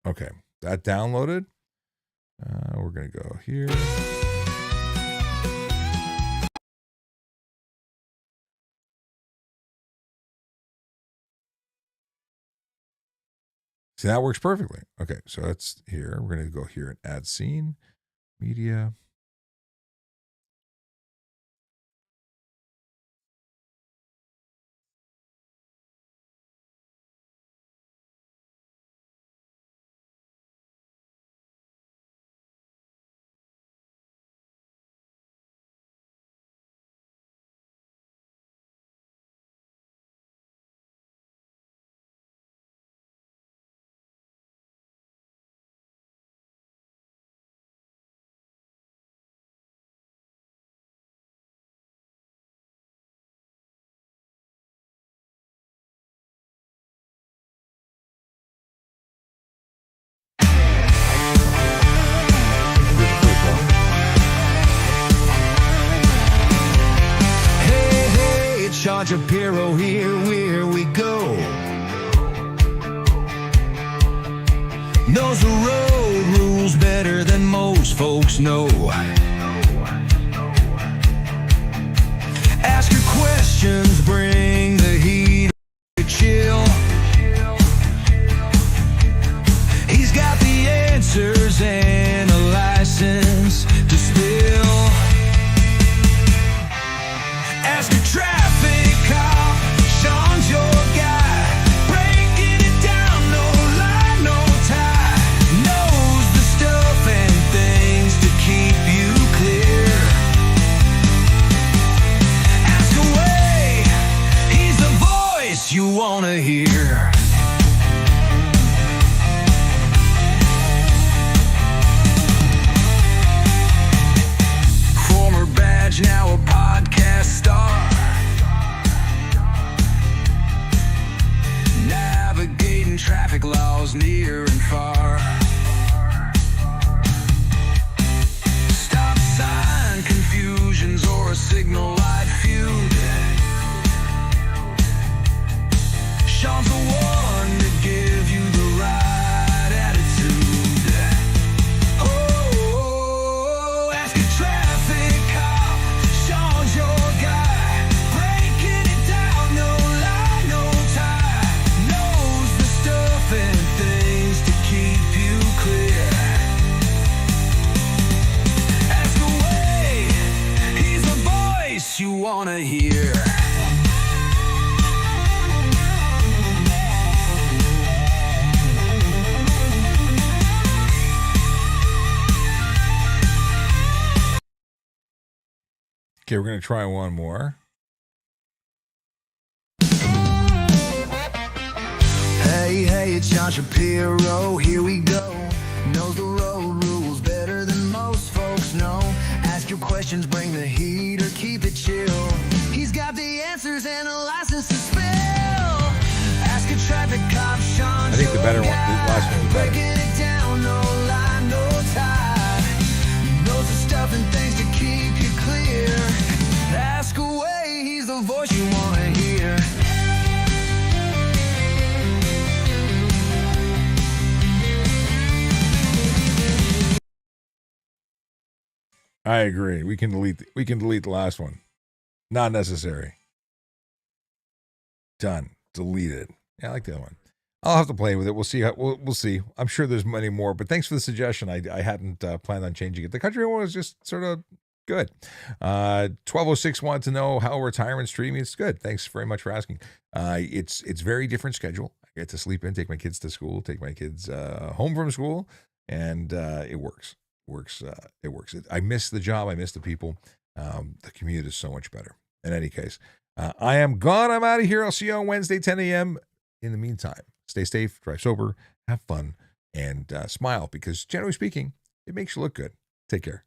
Okay, that downloaded. We're going to go here. See, that works perfectly. Okay, so it's here. We're going to go here and add scene, media. Sean Shapiro here we go. Knows the road rules better than most folks know. Ask your questions, bring the heat to chill. He's got the answers and a license to spill. Ask a traffic cop, Sean's your guy. Breaking it down, no lie, no tie. Knows the stuff and things to keep you clear. Ask away, he's the voice you wanna hear. Former badge, now a podcast star. calls near and far. Stop sign confusions or a signal light feud. Sean's the one to give you the right attitude. Oh, ask a traffic cop. Sean's your guy. Breaking it down, no lie, no tie. Knows the stuff and things to keep you clear. Ask away. He's the voice you wanna hear. Okay, we're going to try one more. Hey, hey, it's Sean Shapiro, here we go. Knows the road rules better than most folks know. Ask your questions, bring the heat or keep it chill. He's got the answers and a license to spill. Ask a traffic cop, Sean. I think the better one, the last one was better. Breaking it down, no lie, no tie. Knows the stuff and things to keep you clear. Ask away, he's the voice you want to hear. I agree. We can delete the last one. Not necessary. Done. Deleted. Yeah, I like the other one. I'll have to play with it. We'll see. We'll see. I'm sure there's many more, but thanks for the suggestion. I hadn't planned on changing it. The country one was just sort of good. 1206 wanted to know how retirement streaming is good. Thanks very much for asking. It's very different schedule. I get to sleep in, take my kids to school, take my kids home from school, and it works. It works. I miss the job. I miss the people. The commute is so much better. In any case, I am gone. I'm out of here. I'll see you on Wednesday, 10 a.m. In the meantime, stay safe, drive sober, have fun, and smile because, generally speaking, it makes you look good. Take care.